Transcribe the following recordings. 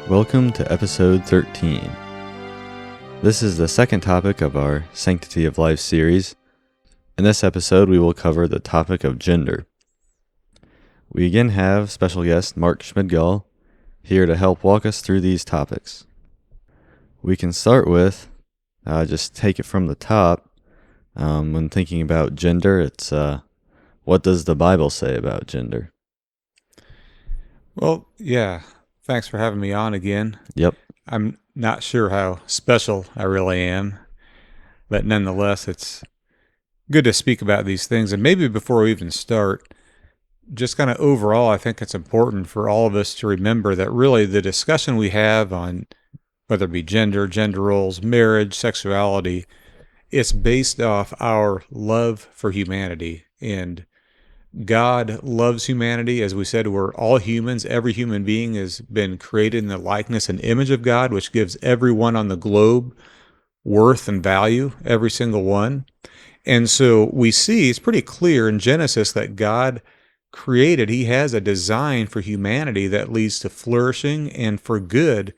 Welcome to episode 13. This is the second topic of our Sanctity of Life series. In this episode, we will cover the topic of gender. We again have special guest Mark Schmidgall here to help walk us through these topics. We can start with, just take it from the top. When thinking about gender, it's what does the Bible say about gender? Well, yeah. Thanks for having me on again. Yep. I'm not sure how special I really am, but nonetheless, it's good to speak about these things. And maybe before we even start, just kind of overall, I think it's important for all of us to remember that really the discussion we have on whether it be gender roles, marriage, sexuality, it's based off our love for humanity. And God loves humanity. As we said, we're all humans. Every human being has been created in the likeness and image of God, which gives everyone on the globe worth and value, every single one. And so we see, it's pretty clear in Genesis that God created, He has a design for humanity that leads to flourishing and for good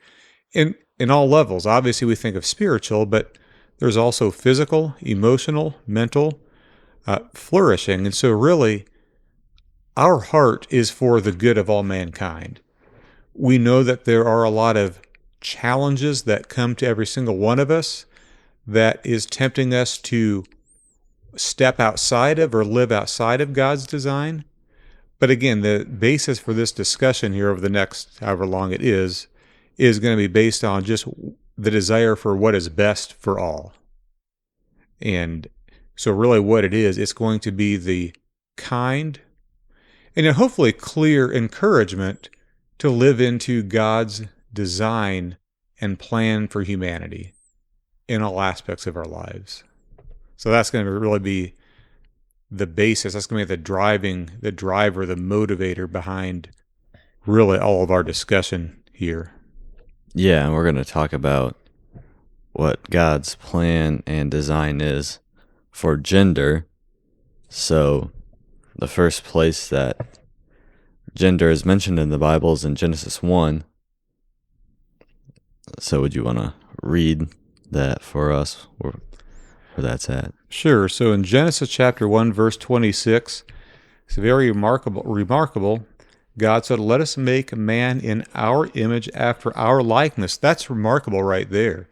in all levels. Obviously, we think of spiritual, but there's also physical, emotional, mental, flourishing. And so really, our heart is for the good of all mankind. We know that there are a lot of challenges that come to every single one of us that is tempting us to step outside of or live outside of God's design. But again, the basis for this discussion here over the next however long it is going to be based on just the desire for what is best for all. And so really what it is, it's going to be the kind and hopefully clear encouragement to live into God's design and plan for humanity in all aspects of our lives. So that's going to really be the basis. That's going to be the driver, the motivator behind really all of our discussion here. Yeah, and we're going to talk about what God's plan and design is for gender. So the first place that gender is mentioned in the Bible is in Genesis 1. So would you want to read that for us, where that's at? Sure. So in Genesis chapter 1, verse 26, it's very remarkable. God said, "Let us make man in our image after our likeness." That's remarkable right there.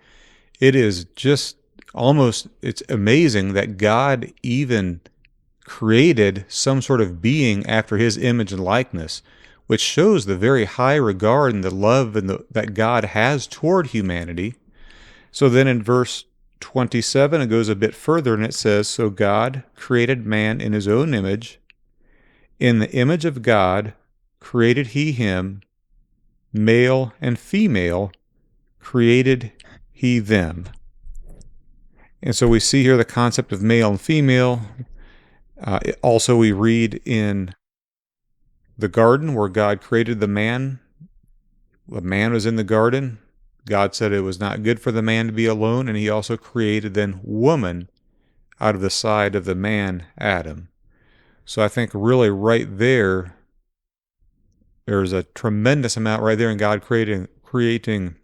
It is just it's amazing that God even created some sort of being after His image and likeness, which shows the very high regard and the love that God has toward humanity. So then in verse 27, it goes a bit further and it says, "So God created man in His own image. In the image of God created He him, male and female created He them." And so we see here the concept of male and female. Also, we read in the garden where God created the man. The man was in the garden. God said it was not good for the man to be alone, and He also created then woman out of the side of the man, Adam. So I think really right there, there's a tremendous amount right there in God creating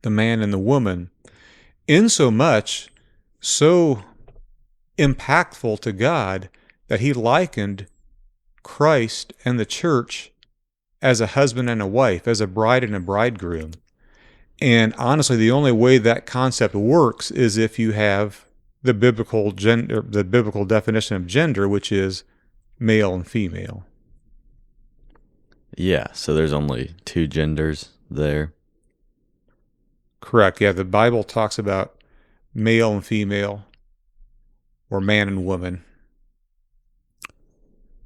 the man and the woman, insomuch so impactful to God that He likened Christ and the church as a husband and a wife, as a bride and a bridegroom. And honestly, the only way that concept works is if you have the biblical definition of gender, which is male and female. Yeah, so there's only two genders there. Correct. Yeah, the Bible talks about male and female, or man and woman.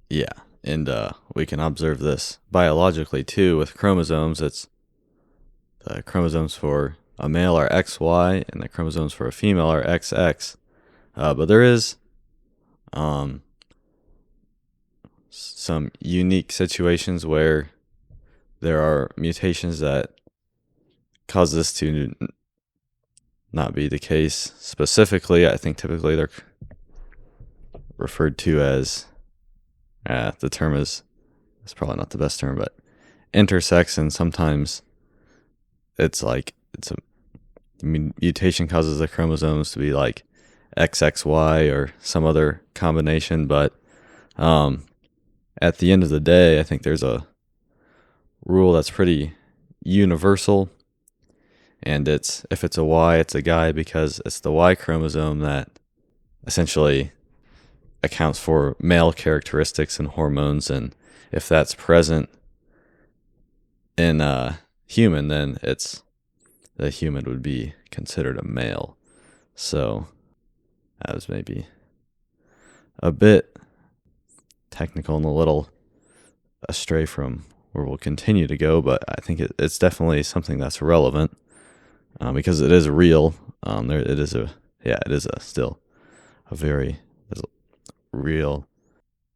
Yeah, and we can observe this biologically too with chromosomes. It's the chromosomes for a male are XY, and the chromosomes for a female are XX. But there is some unique situations where there are mutations that cause this to not be the case. Specifically, I think typically they're referred to as, the term is, it's probably not the best term, but intersex, and sometimes it's like mutation causes the chromosomes to be like XXY or some other combination, but at the end of the day, I think there's a rule that's pretty universal, and it's if it's a Y, it's a guy, because it's the Y chromosome that essentially accounts for male characteristics and hormones, and if that's present in a human, then the human would be considered a male. So that was maybe a bit technical and a little astray from where we'll continue to go, but I think it's definitely something that's relevant because it is real. It is still a very real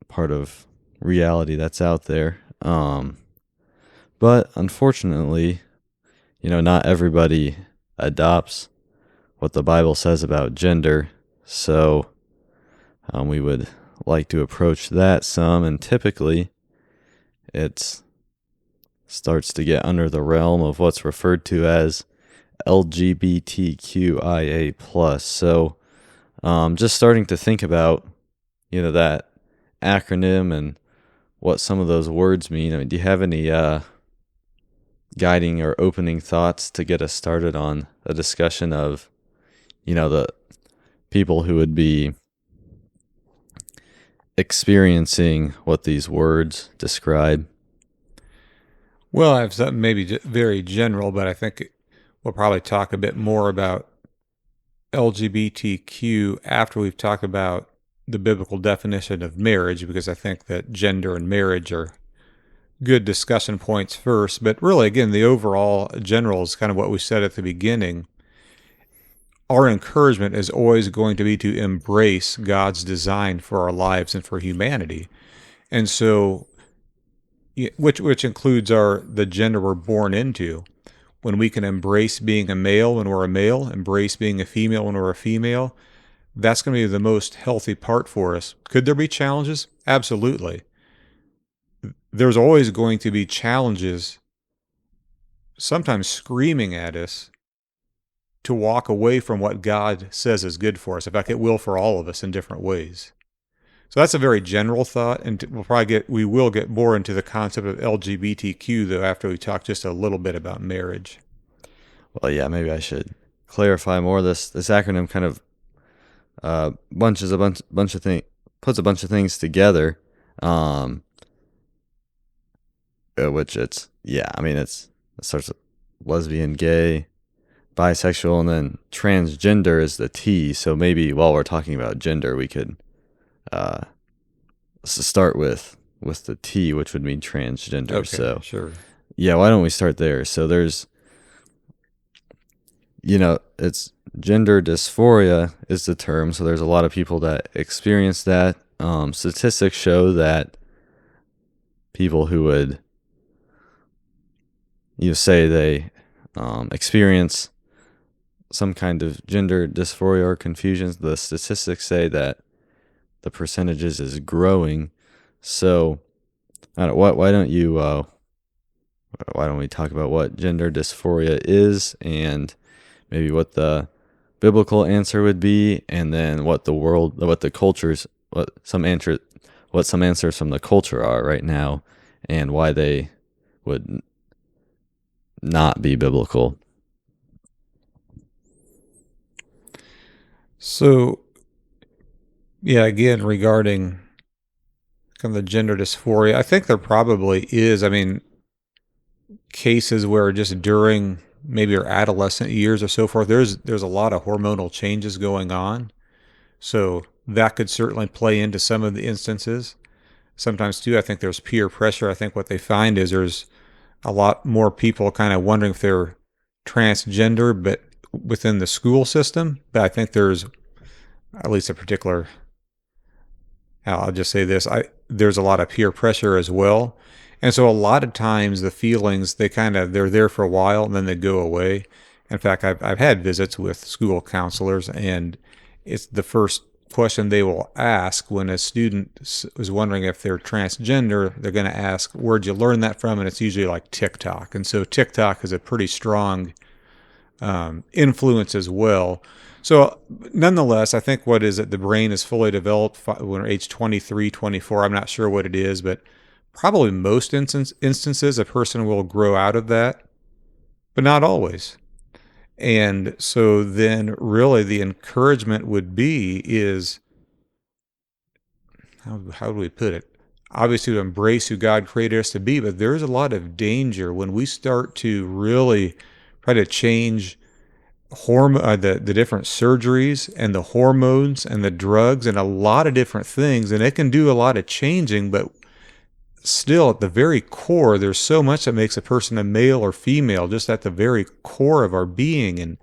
part of reality that's out there. But unfortunately, not everybody adopts what the Bible says about gender. So we would like to approach that some, and typically it starts to get under the realm of what's referred to as LGBTQIA+. So just starting to think about, that acronym and what some of those words mean. I mean, do you have any guiding or opening thoughts to get us started on a discussion of, the people who would be experiencing what these words describe? Well, I have something maybe very general, but I think we'll probably talk a bit more about LGBTQ after we've talked about the biblical definition of marriage, because I think that gender and marriage are good discussion points first. But really, again, the overall general is kind of what we said at the beginning. Our encouragement is always going to be to embrace God's design for our lives and for humanity. And so, which includes the gender we're born into. When we can embrace being a male when we're a male, embrace being a female when we're a female, that's going to be the most healthy part for us. Could there be challenges? Absolutely. There's always going to be challenges, sometimes screaming at us to walk away from what God says is good for us. In fact, it will for all of us in different ways. So that's a very general thought, and we will get more into the concept of LGBTQ though after we talk just a little bit about marriage. Well, yeah, maybe I should clarify more. This acronym kind of puts a bunch of things together, which it starts with lesbian, gay, bisexual, and then transgender is the T. So maybe while we're talking about gender, we could start with the T, which would mean transgender. Okay, so sure. Yeah, why don't we start there? So there's, it's gender dysphoria is the term. So there's a lot of people that experience that. Statistics show that people who would, say they experience some kind of gender dysphoria or confusion, the statistics say that the percentages is growing. So why don't we talk about what gender dysphoria is, and maybe what the biblical answer would be, and then what some answers from the culture are right now, and why they would not be biblical. So, yeah, again, regarding kind of the gender dysphoria, I think there probably is, cases where just during maybe your adolescent years or so forth, there's a lot of hormonal changes going on. So that could certainly play into some of the instances. Sometimes too, I think there's peer pressure. I think what they find is there's a lot more people kind of wondering if they're transgender, but within the school system. But I think there's at least a particular, I'll just say this, there's a lot of peer pressure as well. And so a lot of times the feelings, they're there for a while and then they go away. In fact, I've had visits with school counselors, and it's the first question they will ask when a student is wondering if they're transgender. They're going to ask, where'd you learn that from? And it's usually like TikTok. And so TikTok is a pretty strong influence as well. So nonetheless, I think what is it? The brain is fully developed when we're age 23, 24. I'm not sure what it is, but probably most instances a person will grow out of that, but not always. And so then really the encouragement would be is, how do we put it? Obviously to embrace who God created us to be, but there's a lot of danger when we start to really try to change the different surgeries and the hormones and the drugs and a lot of different things. And it can do a lot of changing, but still at the very core, there's so much that makes a person a male or female, just at the very core of our being. And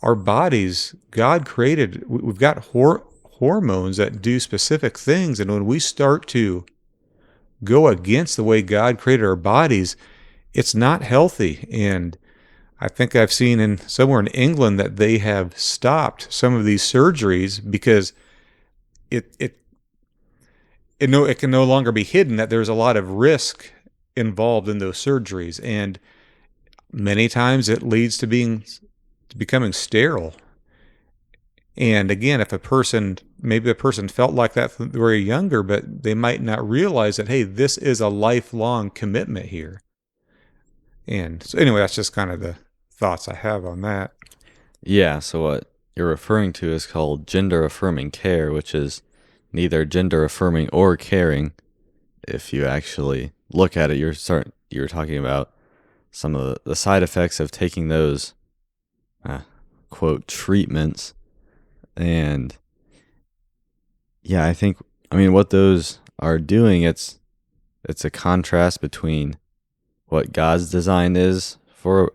our bodies, God created, we've got hormones that do specific things. And when we start to go against the way God created our bodies, it's not healthy. And I think I've seen somewhere in England that they have stopped some of these surgeries because it can no longer be hidden that there's a lot of risk involved in those surgeries, and many times it leads to becoming sterile. And again, maybe a person felt like that when they were younger, but they might not realize that, hey, this is a lifelong commitment here. And so anyway, that's just kind of the thoughts I have on that. Yeah, so what you're referring to is called gender affirming care, which is neither gender affirming or caring. If you actually look at it, you're talking about some of the side effects of taking those quote treatments. And yeah, I mean what those are doing, it's a contrast between what God's design is for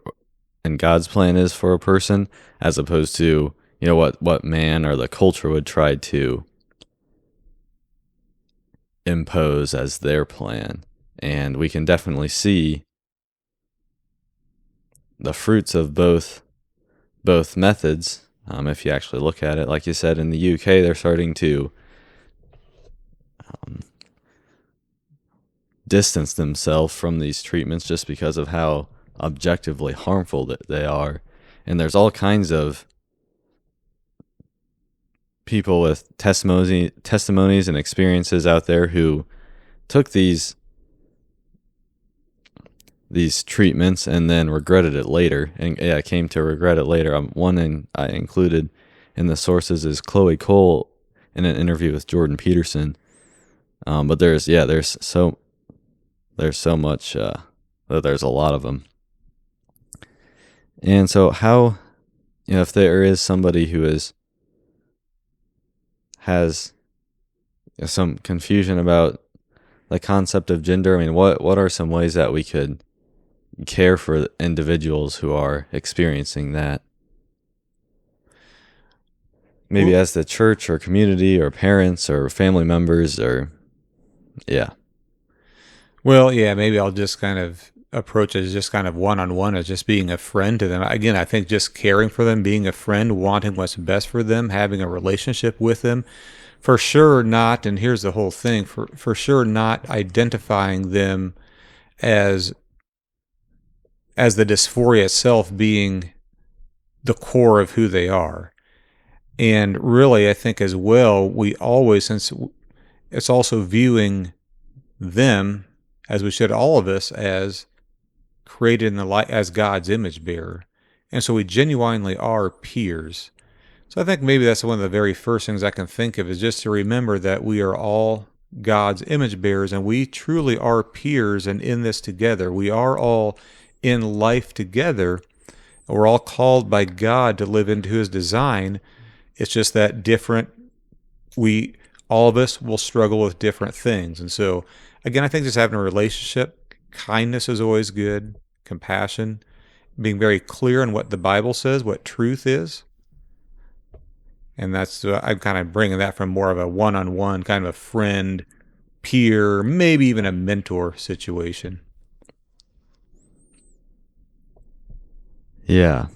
and God's plan is for a person, as opposed to, what man or the culture would try to impose as their plan. And we can definitely see the fruits of both methods. If you actually look at it, like you said, in the UK, they're starting to distance themselves from these treatments just because of how objectively harmful that they are. And there's all kinds of people with testimonies and experiences out there who took these treatments and then regretted it later, and came to regret it later. One I included in the sources is Chloe Cole in an interview with Jordan Peterson. But there's so much that there's a lot of them. And so how, if there is somebody who has some confusion about the concept of gender, I mean, what are some ways that we could care for individuals who are experiencing that? Maybe as the church or community or parents or family members or, yeah. Well, yeah, maybe I'll just kind of approach it as just kind of one-on-one, as just being a friend to them. Again, I think just caring for them, being a friend, wanting what's best for them, having a relationship with them. For sure not, and here's the whole thing, for sure not identifying them as the dysphoria itself being the core of who they are. And really, I think as well, we always, since it's also viewing them, as we should, all of us, as created in the light as God's image bearer. And so we genuinely are peers. So I think maybe that's one of the very first things I can think of, is just to remember that we are all God's image bearers, and we truly are peers and in this together. We are all in life together. We're all called by God to live into his design. It's just that all of us will struggle with different things. And so, again, I think just having a relationship, kindness is always good, compassion, being very clear on what the Bible says, what truth is. And that's, I'm kind of bringing that from more of a one-on-one, kind of a friend, peer, maybe even a mentor situation. Yeah.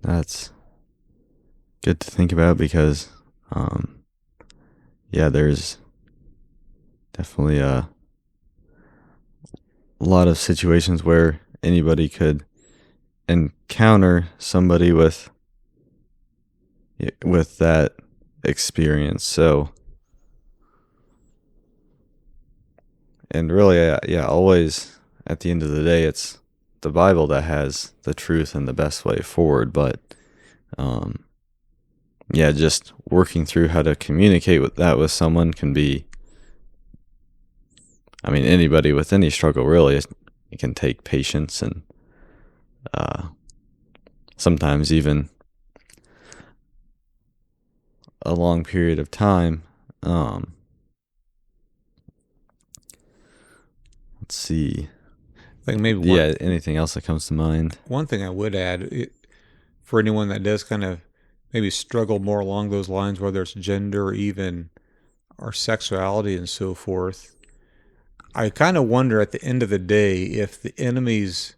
That's good to think about because, there's definitely a lot of situations where anybody could encounter somebody with that experience. So, and really, always at the end of the day, it's the Bible that has the truth and the best way forward. But, just working through how to communicate with someone can be, anybody with any struggle, really. It can take patience and sometimes even a long period of time. Let's see. I think maybe anything else that comes to mind? One thing I would add, for anyone that does kind of maybe struggle more along those lines, whether it's gender or even our sexuality and so forth, I kind of wonder at the end of the day if the enemy's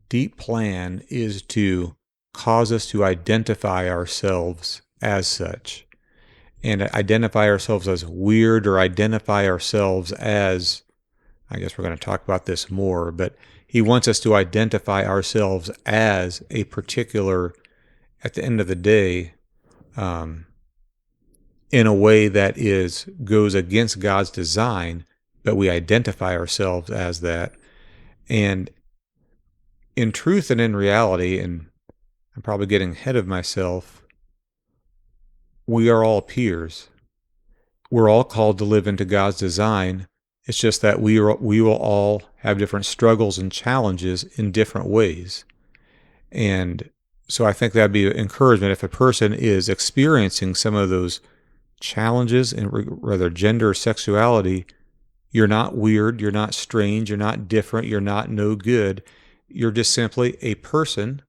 deep plan is to cause us to identify ourselves as such, and identify ourselves as weird, or identify ourselves as, I guess we're going to talk about this more, but he wants us to identify ourselves as a particular, at the end of the day, in a way that goes against God's design, but we identify ourselves as that. And in truth and in reality, and I'm probably getting ahead of myself, we are all peers. We're all called to live into God's design. It's just that we will all have different struggles and challenges in different ways. And so I think that'd be an encouragement if a person is experiencing some of those challenges in whether gender or sexuality. You're not weird, you're not strange, you're not different, you're not no good. You're just simply a person,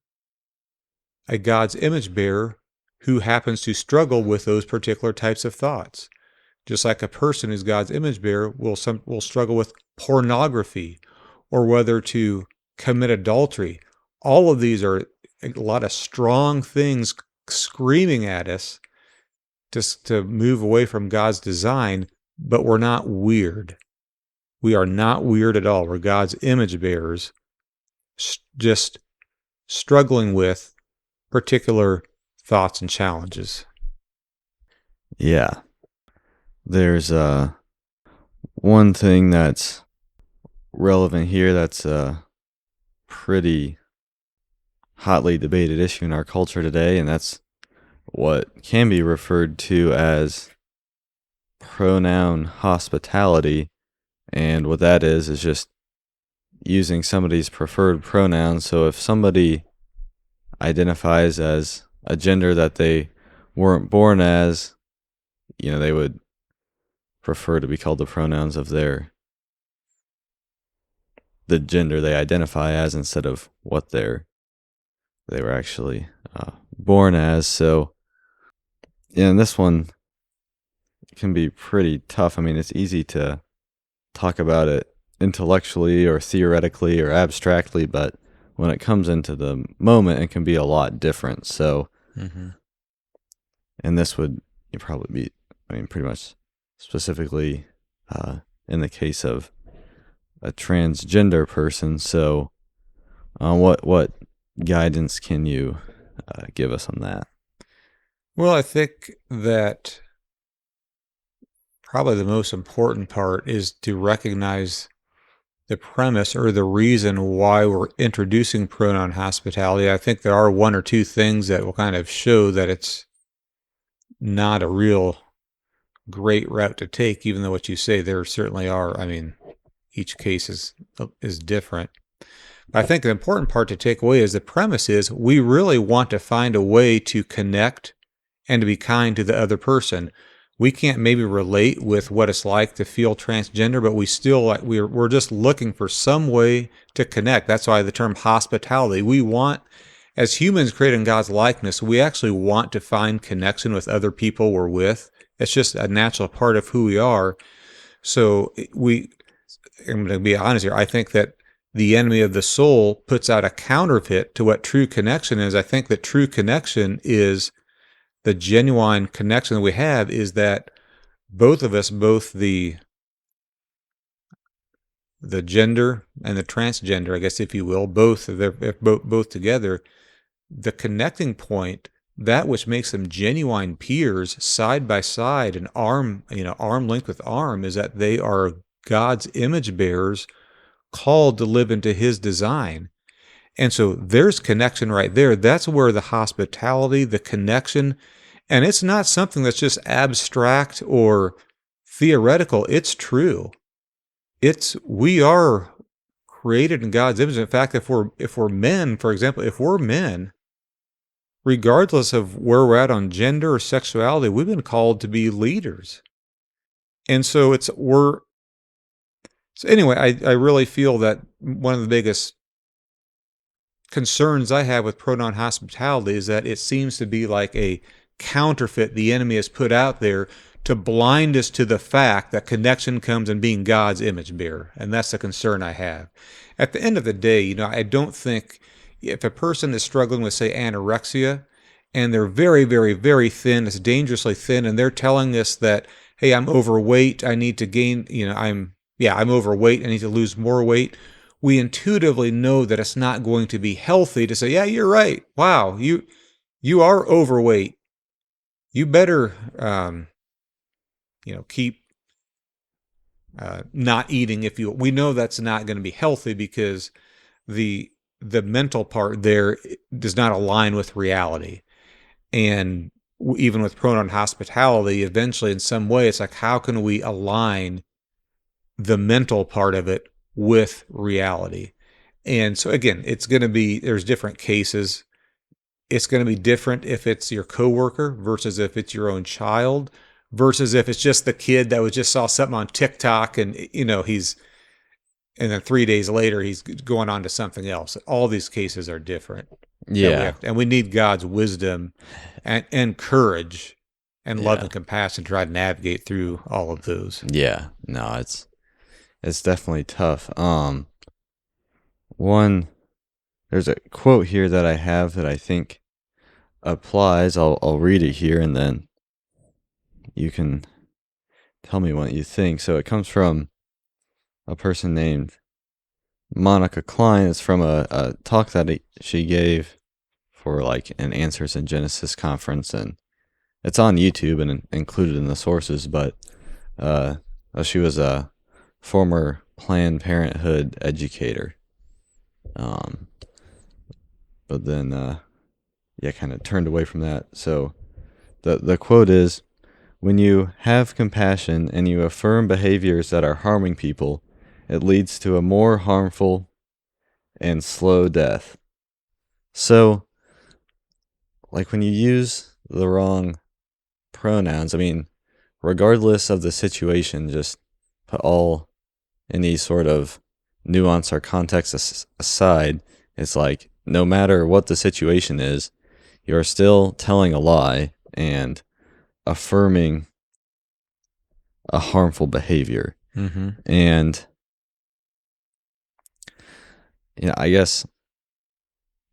a God's image bearer, who happens to struggle with those particular types of thoughts. Just like a person who's God's image bearer will struggle with pornography, or whether to commit adultery. All of these are a lot of strong things screaming at us just to move away from God's design, but we're not weird. We are not weird at all. We're God's image bearers, just struggling with particular thoughts and challenges. Yeah. There's one thing that's relevant here that's a pretty hotly debated issue in our culture today, and that's what can be referred to as pronoun hospitality. And what that is just using somebody's preferred pronouns. So if somebody identifies as a gender that they weren't born as, they would prefer to be called the pronouns of the gender they identify as, instead of what they were actually born as. So, and this one can be pretty tough. It's easy to talk about it intellectually or theoretically or abstractly, but when it comes into the moment, it can be a lot different. So, and this would probably be, pretty much specifically in the case of a transgender person. So, what guidance can you give us on that? Well, I think that probably the most important part is to recognize the premise or the reason why we're introducing pronoun hospitality. I think there are one or two things that will kind of show that it's not a real great route to take, even though what you say, there certainly are. Each case is different. I think the important part to take away is the premise is we really want to find a way to connect and to be kind to the other person. We can't maybe relate with what it's like to feel transgender, but we're just looking for some way to connect. That's why the term hospitality. We want, as humans created in God's likeness, we actually want to find connection with other people we're with. It's just a natural part of who we are. So I'm going to be honest here, I think that the enemy of the soul puts out a counterfeit to what true connection is. I think that true connection is the genuine connection that we have is that both of us, both the gender and the transgender, I guess, if you will, both together, the connecting point, that which makes them genuine peers side by side and arm length with arm, is that they are God's image bearers called to live into his design. And so there's connection right there. That's where the hospitality, the connection, and it's not something that's just abstract or theoretical. It's true. We are created in God's image. In fact, if we're men, for example, if we're men, regardless of where we're at on gender or sexuality, we've been called to be leaders. And so so anyway, I really feel that one of the biggest concerns I have with pronoun hospitality is that it seems to be like a counterfeit the enemy has put out there to blind us to the fact that connection comes in being God's image bearer. And that's the concern I have. At the end of the day, I don't think if a person is struggling with, say, anorexia, and they're very, very, very thin, it's dangerously thin, and they're telling us that, hey, I'm overweight, I need to gain, I'm overweight, I need to lose more weight. We intuitively know that it's not going to be healthy to say, yeah, you're right. Wow, you are overweight. You better, keep not eating. We know that's not going to be healthy because the mental part there does not align with reality. And even with pronoun hospitality, eventually in some way, it's like, how can we align the mental part of it with reality? And so again, there's different cases. It's going to be different if it's your coworker versus if it's your own child versus if it's just the kid that just saw something on TikTok and, and then 3 days later, he's going on to something else. All these cases are different. Yeah. And we need God's wisdom and courage and love and compassion to try to navigate through all of those. Yeah. No, it's definitely tough. There's a quote here that I have that I think applies. I'll read it here and then you can tell me what you think. So it comes from a person named Monica Klein. It's from a talk that she gave for like an Answers in Genesis conference, and it's on YouTube and included in the sources. But she was a former Planned Parenthood educator, but then kind of turned away from that. So the quote is, "When you have compassion and you affirm behaviors that are harming people, it leads to a more harmful and slow death." So, like when you use the wrong pronouns, I mean, regardless of the situation, just put all any sort of nuance or context aside, it's like no matter what the situation is, you're still telling a lie and affirming a harmful behavior. Mm-hmm. And I guess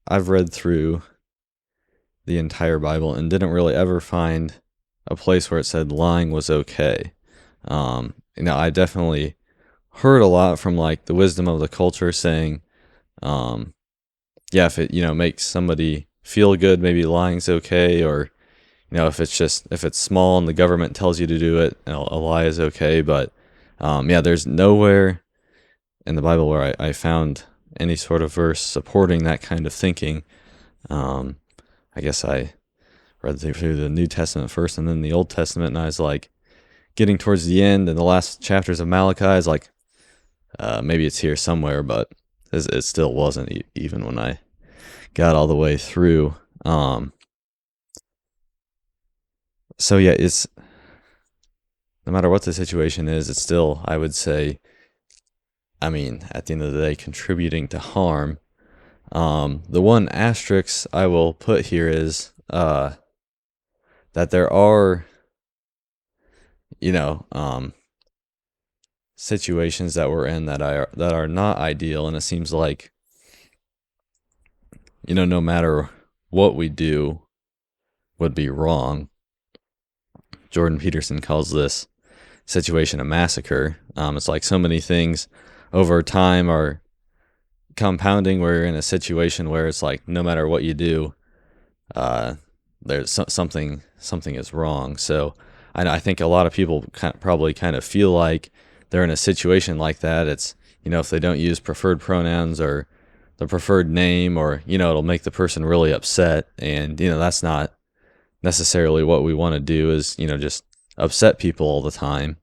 I've read through the entire Bible and didn't really ever find a place where it said lying was okay. I definitely heard a lot from like the wisdom of the culture saying, if it, makes somebody feel good, maybe lying's okay. Or, if it's small and the government tells you to do it, a lie is okay. But, there's nowhere in the Bible where I found any sort of verse supporting that kind of thinking. I guess I read through the New Testament first and then the Old Testament, and I was like getting towards the end and the last chapters of Malachi. I was like, maybe it's here somewhere, but it still wasn't even when I got all the way through. So yeah, it's no matter what the situation is, it's still, I would say, at the end of the day, contributing to harm. The one asterisk I will put here is that there are, situations that we're in that are not ideal, and it seems like, no matter what we do, would be wrong. Jordan Peterson calls this situation a massacre. It's like so many things over time are compounding where you're in a situation where it's like no matter what you do, uh, there's something is wrong. So I think a lot of people probably kind of feel like they're in a situation like that. It's, if they don't use preferred pronouns or the preferred name, or it'll make the person really upset, and that's not necessarily what we want to do, is just upset people all the time.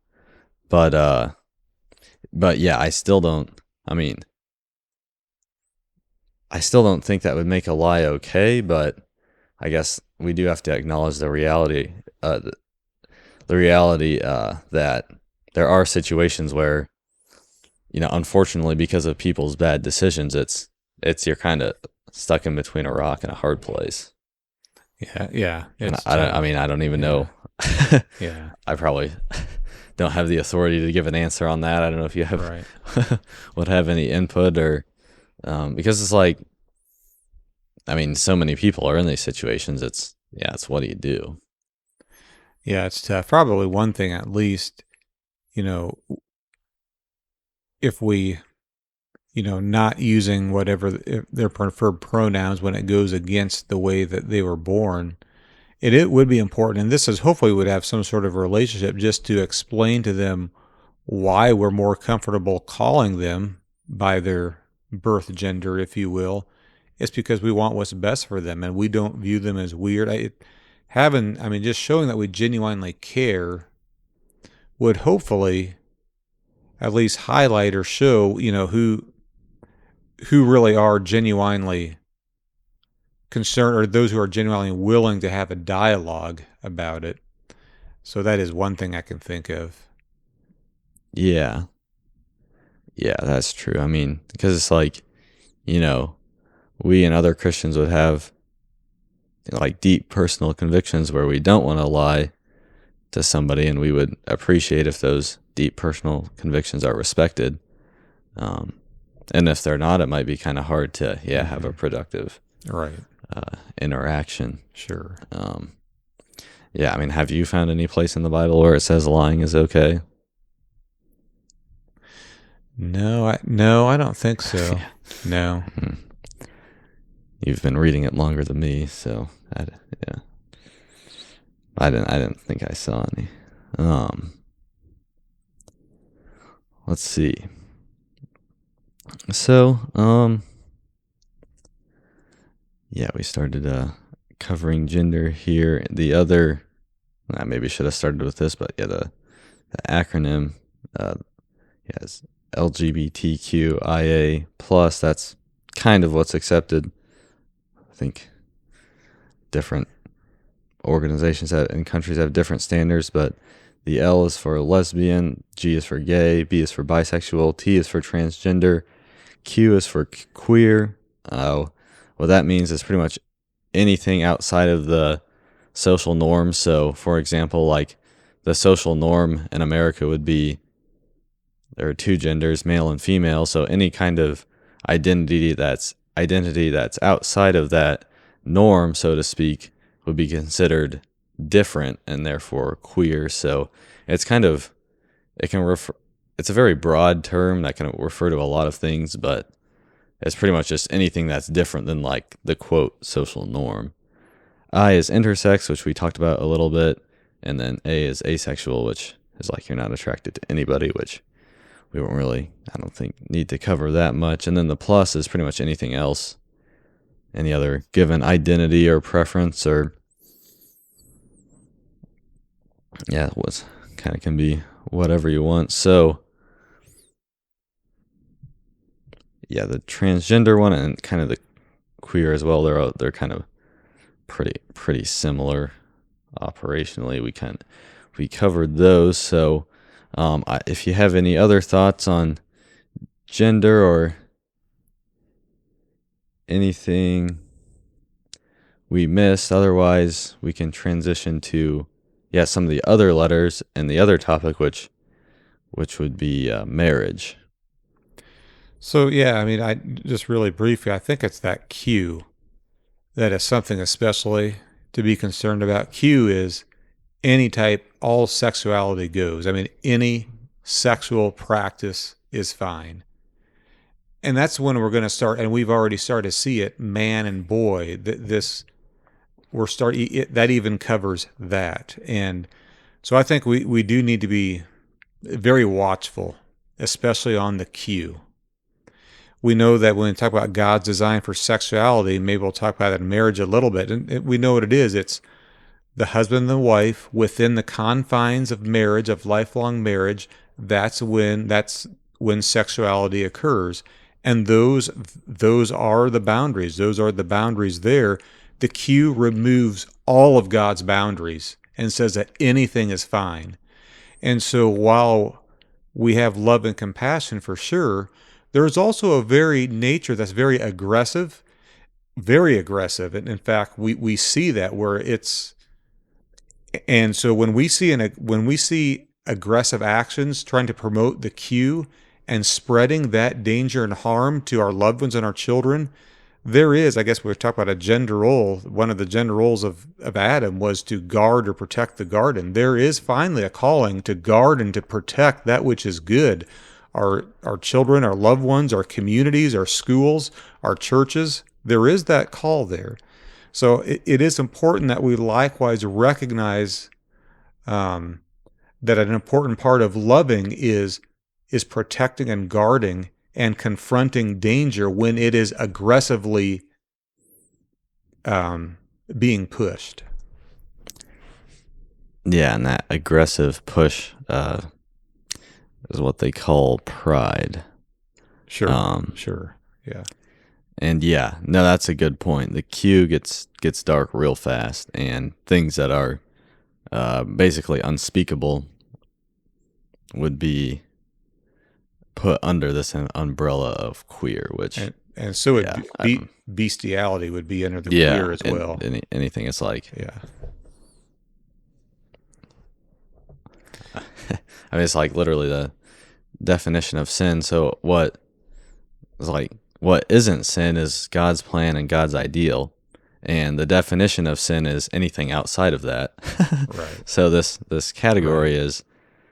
But yeah, I still don't think that would make a lie okay, but I guess we do have to acknowledge the reality, that there are situations where, unfortunately, because of people's bad decisions, you're kind of stuck in between a rock and a hard place. Yeah. And I don't even know. Yeah. I probably don't have the authority to give an answer on that. I don't know if you have Right. would have any input, or because it's like, so many people are in these situations. It's what do you do? Yeah, it's tough. Probably one thing at least, if we, not using whatever their preferred pronouns when it goes against the way that they were born, it would be important. And this is hopefully would have some sort of relationship just to explain to them why we're more comfortable calling them by their birth gender, if you will. It's because we want what's best for them and we don't view them as weird. Just showing that we genuinely care would hopefully at least highlight or show, who really are genuinely concerned, or those who are genuinely willing to have a dialogue about it. So that is one thing I can think of. Yeah, that's true. Because it's like, we and other Christians would have like deep personal convictions where we don't want to lie to somebody, and we would appreciate if those deep personal convictions are respected. And if they're not, it might be kind of hard to have a productive Right. interaction. Sure. Have you found any place in the Bible where it says lying is okay? No, I don't think so. No. You've been reading it longer than me, so I didn't think I saw any. Let's see. So, we started covering gender here. The other, I maybe should have started with this, but the acronym is LGBTQIA plus. That's kind of what's accepted. I think different organizations and countries have different standards, but the L is for lesbian, G is for gay, B is for bisexual, T is for transgender, Q is for queer. What that means is pretty much anything outside of the social norm. So, for example, like the social norm in America would be there are two genders, male and female. So any kind of identity that's outside of that norm, so to speak, would be considered different and therefore queer. So it's it's a very broad term that can refer to a lot of things, but it's pretty much just anything that's different than like the quote social norm. I is intersex, which we talked about a little bit, and then A is asexual, which is like you're not attracted to anybody, which we won't really, I don't think, need to cover that much. And then the plus is pretty much anything else, any other given identity or preference, or what kind of can be whatever you want. So the transgender one and kind of the queer as well, they're kind of pretty similar operationally. We covered those. So if you have any other thoughts on gender or anything we missed, otherwise we can transition to some of the other letters and the other topic, which would be marriage. So I just really briefly, I think it's that Q that is something especially to be concerned about. Q is any type, all sexuality goes. I mean, any sexual practice is fine. And that's when we're going to start, and we've already started to see it, man and boy, that even covers that. And so I think we do need to be very watchful, especially on the Q. We know that when we talk about God's design for sexuality, maybe we'll talk about it in marriage a little bit, and we know what it is. It's the husband and the wife within the confines of marriage, of lifelong marriage. That's when sexuality occurs. And those are the boundaries. Those are the boundaries there. The Q removes all of God's boundaries and says that anything is fine. And so while we have love and compassion for sure, there's also a very nature that's very aggressive. And in fact, we see that where it's, and so when we see aggressive actions trying to promote the Q and spreading that danger and harm to our loved ones and our children, there is, I guess we were talking about a gender role. One of the gender roles of Adam was to guard or protect the garden. There is finally a calling to guard and to protect that which is good. Our children, our loved ones, our communities, our schools, our churches. There is that call there. So it is important that we likewise recognize that an important part of loving is protecting and guarding and confronting danger when it is aggressively being pushed. Yeah, and that aggressive push is what they call pride. Sure, sure, yeah. And yeah, no, that's a good point. The Q gets dark real fast, and things that are basically unspeakable would be put under this umbrella of queer, which and so bestiality would be under the queer as well. Anything it's like, yeah. I mean, it's like literally the definition of sin. So what isn't sin is God's plan and God's ideal, and the definition of sin is anything outside of that. Right. So this category is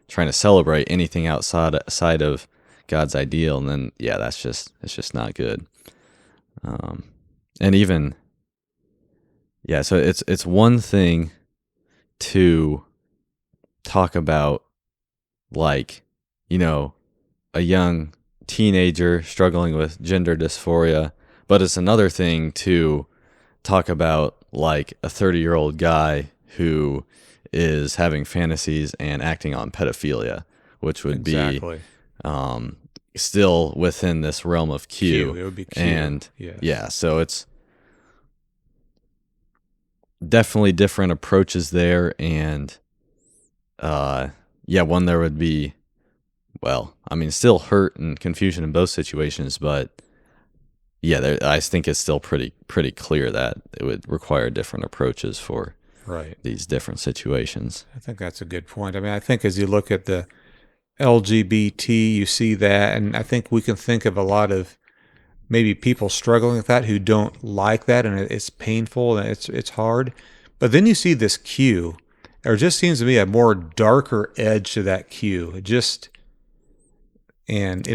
trying to celebrate anything outside of God's ideal, and then it's just not good. And even so it's one thing to talk about, like, a young teenager struggling with gender dysphoria, but it's another thing to talk about like a 30-year-old guy who is having fantasies and acting on pedophilia, which would be still within this realm of Q. It would be Q. And so it's definitely different approaches there, and one, there would be, still hurt and confusion in both situations, but I think it's still pretty clear that it would require different approaches for these different situations. I think that's a good point. I mean, I think as you look at the LGBT, you see that, and I think we can think of a lot of maybe people struggling with that who don't like that, and it's painful and it's hard. But then you see this Q. There just seems to be a more darker edge to that Q.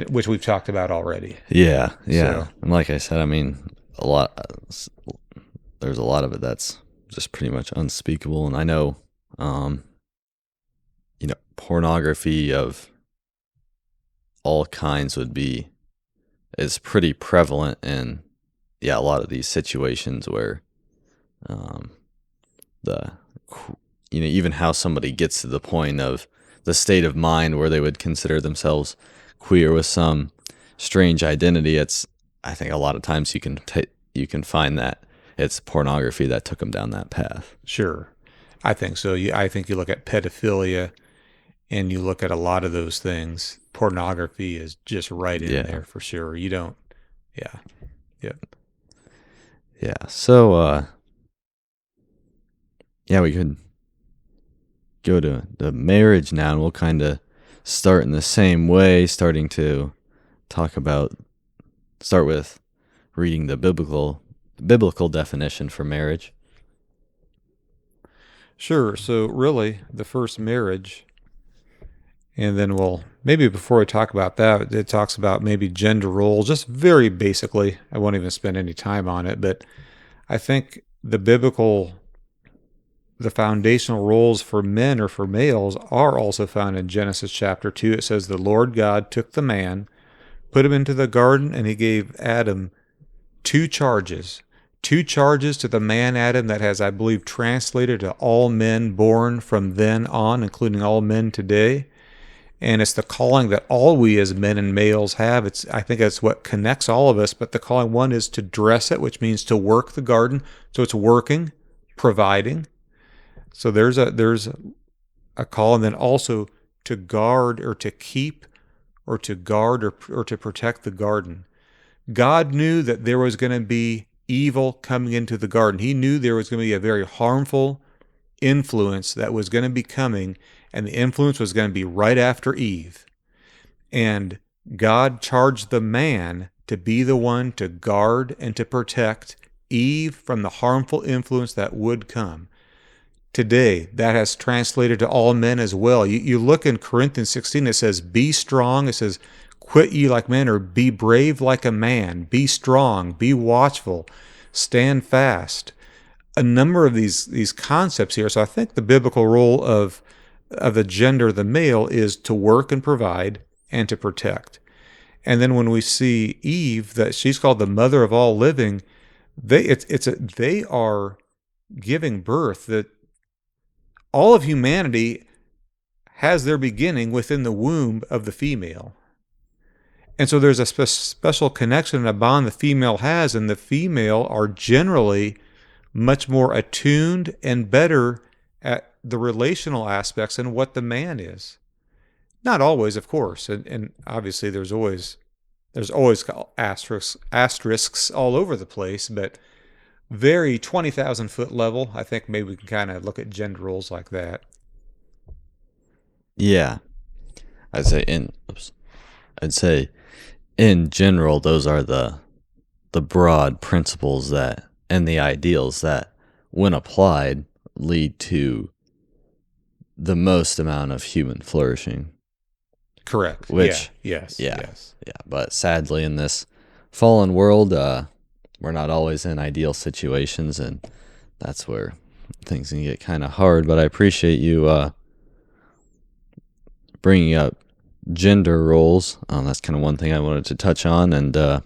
Which we've talked about already. Yeah. So, and like I said, I mean, there's a lot of it that's just pretty much unspeakable. And I know, pornography of all kinds is pretty prevalent in, a lot of these situations where, even how somebody gets to the point of the state of mind where they would consider themselves queer with some strange identity. I think a lot of times you can find that it's pornography that took them down that path. Sure. I think so. I think you look at pedophilia and you look at a lot of those things. Pornography is just right in there for sure. You don't, Yeah. So, we could go to the marriage now, and we'll kind of start in the same way, start with reading the biblical definition for marriage. Sure. So really, the first marriage, and then we'll maybe before we talk about that, it talks about maybe gender roles, just very basically. I won't even spend any time on it, but I think the foundational roles for men or for males are also found in Genesis chapter 2. It says, "The Lord God took the man, put him into the garden, and he gave Adam two charges. Two charges to the man Adam that has, I believe, translated to all men born from then on, including all men today. And it's the calling that all we as men and males have. I think that's what connects all of us. But the calling one is to dress it, which means to work the garden. So it's working, providing. So there's a call, and then also to guard or to keep or to guard or to protect the garden. God knew that there was going to be evil coming into the garden. He knew there was going to be a very harmful influence that was going to be coming, and the influence was going to be right after Eve. And God charged the man to be the one to guard and to protect Eve from the harmful influence that would come. Today, that has translated to all men as well. You look in Corinthians 16, it says, "Be strong." It says, "Quit ye like men," or "Be brave like a man." Be strong, be watchful, stand fast. A number of these concepts here. So I think the biblical role of the gender, the male, is to work and provide and to protect. And then when we see Eve, that she's called the mother of all living, they are giving birth. That all of humanity has their beginning within the womb of the female. And so there's a special connection and a bond the female has, and the female are generally much more attuned and better at the relational aspects than what the man is. Not always, of course, and obviously there's always asterisks all over the place, but very 20,000-foot level, I think maybe we can kind of look at gender roles like that. Yeah, I'd say in general, those are the broad principles that and the ideals that, when applied, lead to the most amount of human flourishing. Correct. Which, yes. But sadly, in this fallen world, we're not always in ideal situations, and that's where things can get kind of hard. But I appreciate you bringing up gender roles. That's kind of one thing I wanted to touch on. And so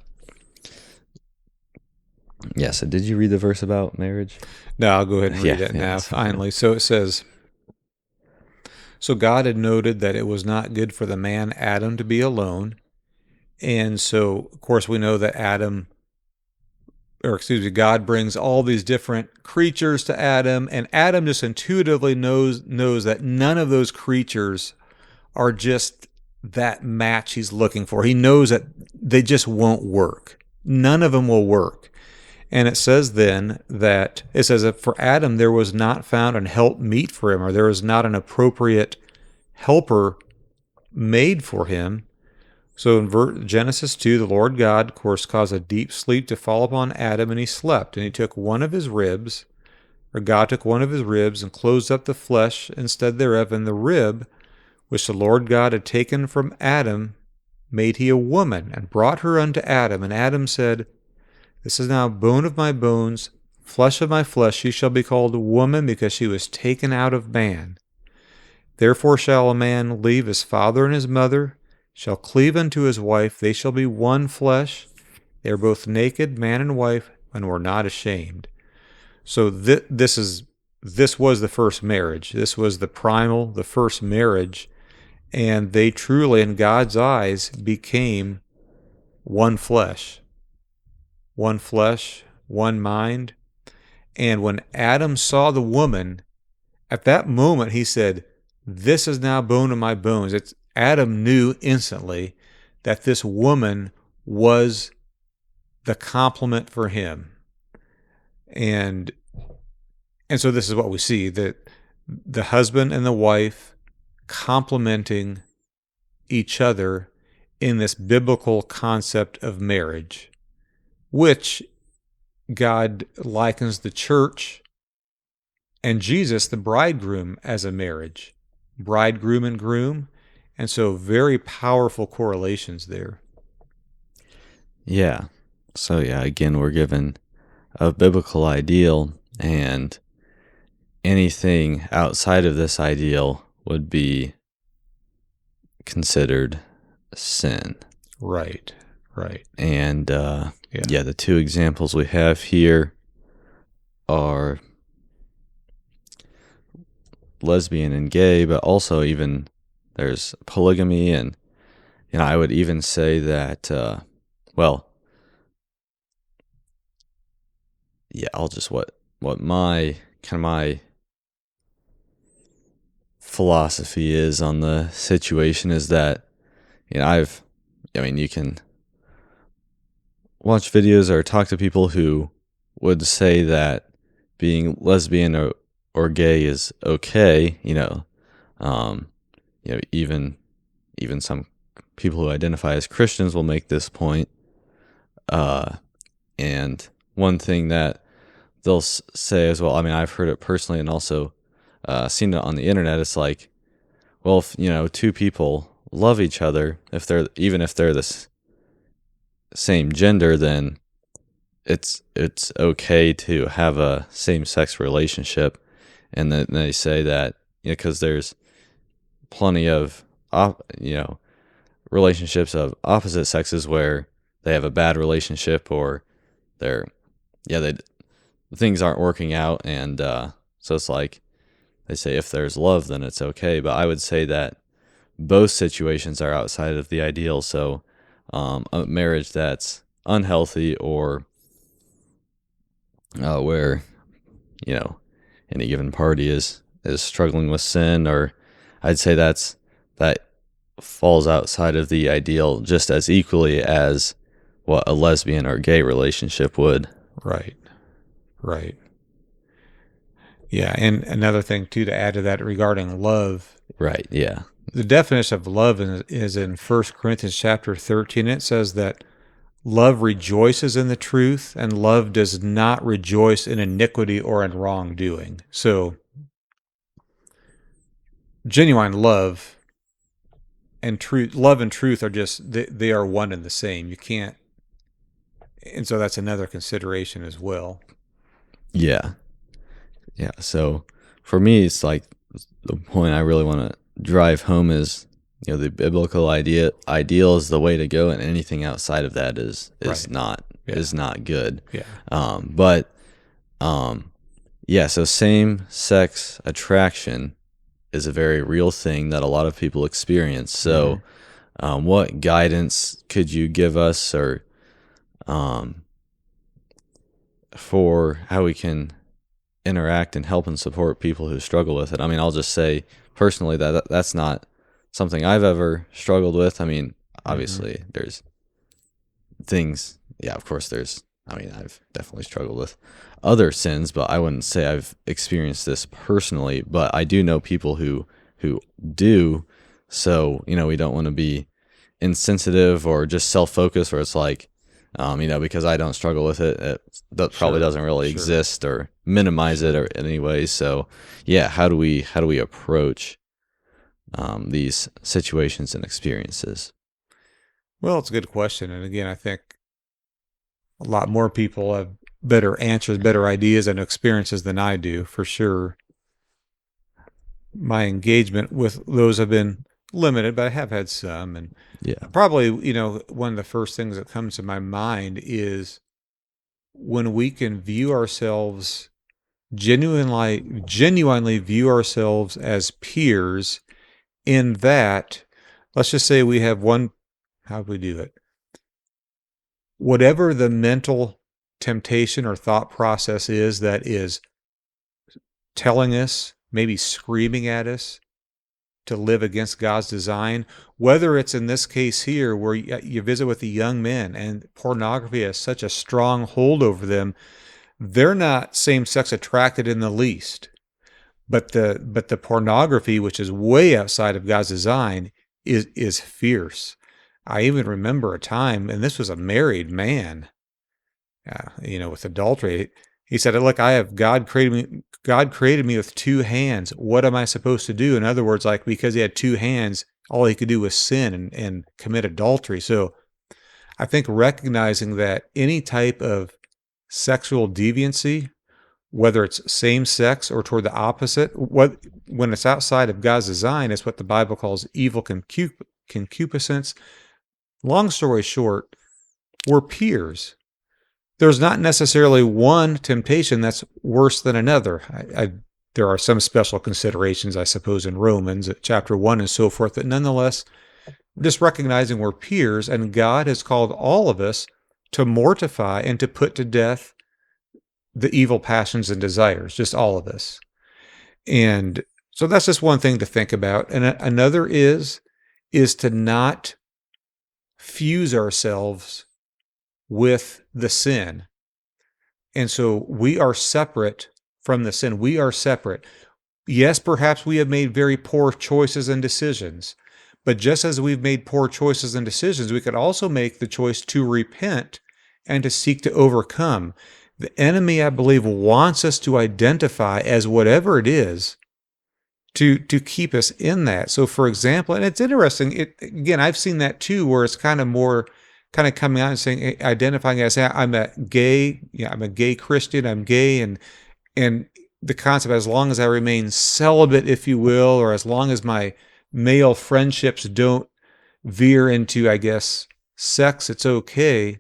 did you read the verse about marriage? No, I'll go ahead and read it now, finally. So it says, "So God had noted that it was not good for the man Adam to be alone." And so, of course, we know that God brings all these different creatures to Adam, and Adam just intuitively knows that none of those creatures are just that match he's looking for. He knows that they just won't work. None of them will work. And it says then that for Adam there was not found an help meet for him, or there was not an appropriate helper made for him. So in Genesis 2, the Lord God, of course, caused a deep sleep to fall upon Adam, and he slept. And he took one of his ribs, or God took one of his ribs, and closed up the flesh instead thereof, and the rib which the Lord God had taken from Adam made he a woman, and brought her unto Adam. And Adam said, This is now bone of my bones, flesh of my flesh. She shall be called woman, because she was taken out of man. Therefore shall a man leave his father and his mother, shall cleave unto his wife. They shall be one flesh. They are both naked, man and wife, and were not ashamed. So this was the first marriage. This was the first marriage. And they truly, in God's eyes, became one flesh. One flesh, one mind. And when Adam saw the woman, at that moment he said, This is now bone of my bones. Adam knew instantly that this woman was the complement for him. And so this is what we see, that the husband and the wife complementing each other in this biblical concept of marriage, which God likens the church and Jesus, the bridegroom, as a marriage, bridegroom and groom. And so very powerful correlations there. Yeah. So, yeah, again, we're given a biblical ideal, and anything outside of this ideal would be considered sin. Right. Right. And Yeah. the two examples we have here are lesbian and gay, but also even there's polygamy, and I would even say that I'll just what my my philosophy is on the situation is that you can watch videos or talk to people who would say that being lesbian or gay is okay. Um, even some people who identify as Christians will make this point. And one thing that they'll say as well, I mean, I've heard it personally and also seen it on the internet. It's like, well, if two people love each other, if they're the same gender, then it's okay to have a same-sex relationship. And then they say that because there's plenty of relationships of opposite sexes where they have a bad relationship, or they're they things aren't working out, and so it's like they say if there's love then it's okay. But I would say that both situations are outside of the ideal. So a marriage that's unhealthy, or where any given party is struggling with sin, or I'd say that falls outside of the ideal just as equally as what a lesbian or gay relationship would. Right. Right. Yeah. And another thing, too, to add to that regarding love. Right. Yeah. The definition of love is in 1 Corinthians chapter 13. It says that love rejoices in the truth, and love does not rejoice in iniquity or in wrongdoing. So, genuine love and truth are just, they are one and the same. You can't, and so that's another consideration as well. Yeah. Yeah. So for me, it's like the point I really want to drive home is, the biblical ideal is the way to go, and anything outside of that is Right. not Yeah. is not good. Yeah. So same sex attraction is a very real thing that a lot of people experience. So, what guidance could you give us, or for how we can interact and help and support people who struggle with it? I mean, I'll just say personally that that's not something I've ever struggled with. I mean, obviously there's things, of course I've definitely struggled with other sins, but I wouldn't say I've experienced this personally. But I do know people who do. So, we don't want to be insensitive or just self-focused, where it's like, because I don't struggle with it, that probably doesn't really exist, or minimize it or anyway. So, how do we approach these situations and experiences? Well, it's a good question. And again, I think a lot more people have better answers, better ideas, and experiences than I do, for sure. My engagement with those have been limited, but I have had some. And probably, one of the first things that comes to my mind is when we can view ourselves genuinely view ourselves as peers, in that, let's just say we have one, how do we do it? Whatever the mental temptation or thought process is that is telling us, maybe screaming at us to live against God's design, whether it's in this case here where you visit with the young men and pornography has such a strong hold over them, they're not same-sex attracted in the least. But the pornography, which is way outside of God's design, is fierce. I even remember a time, and this was a married man, with adultery. He said, "Look, I have God created me. God created me with two hands. What am I supposed to do?" In other words, like because he had two hands, all he could do was sin and commit adultery. So I think recognizing that any type of sexual deviancy, whether it's same sex or toward the opposite, when it's outside of God's design, is what the Bible calls evil concupiscence. Long story short, we're peers. There's not necessarily one temptation that's worse than another. There are some special considerations, I suppose, in Romans chapter 1 and so forth, but nonetheless, just recognizing we're peers, and God has called all of us to mortify and to put to death the evil passions and desires, just all of us. And so that's just one thing to think about. And another is to not fuse ourselves with the sin. And so we are separate from the sin. We are separate. Yes, perhaps we have made very poor choices and decisions. But just as we've made poor choices and decisions, we could also make the choice to repent and to seek to overcome. The enemy, I believe, wants us to identify as whatever it is to keep us in that. So, for example, and it's interesting, again, I've seen that too, where it's kind of coming out and saying, identifying as I'm a gay Christian, I'm gay, and the concept, as long as I remain celibate, if you will, or as long as my male friendships don't veer into, I guess, sex, it's okay.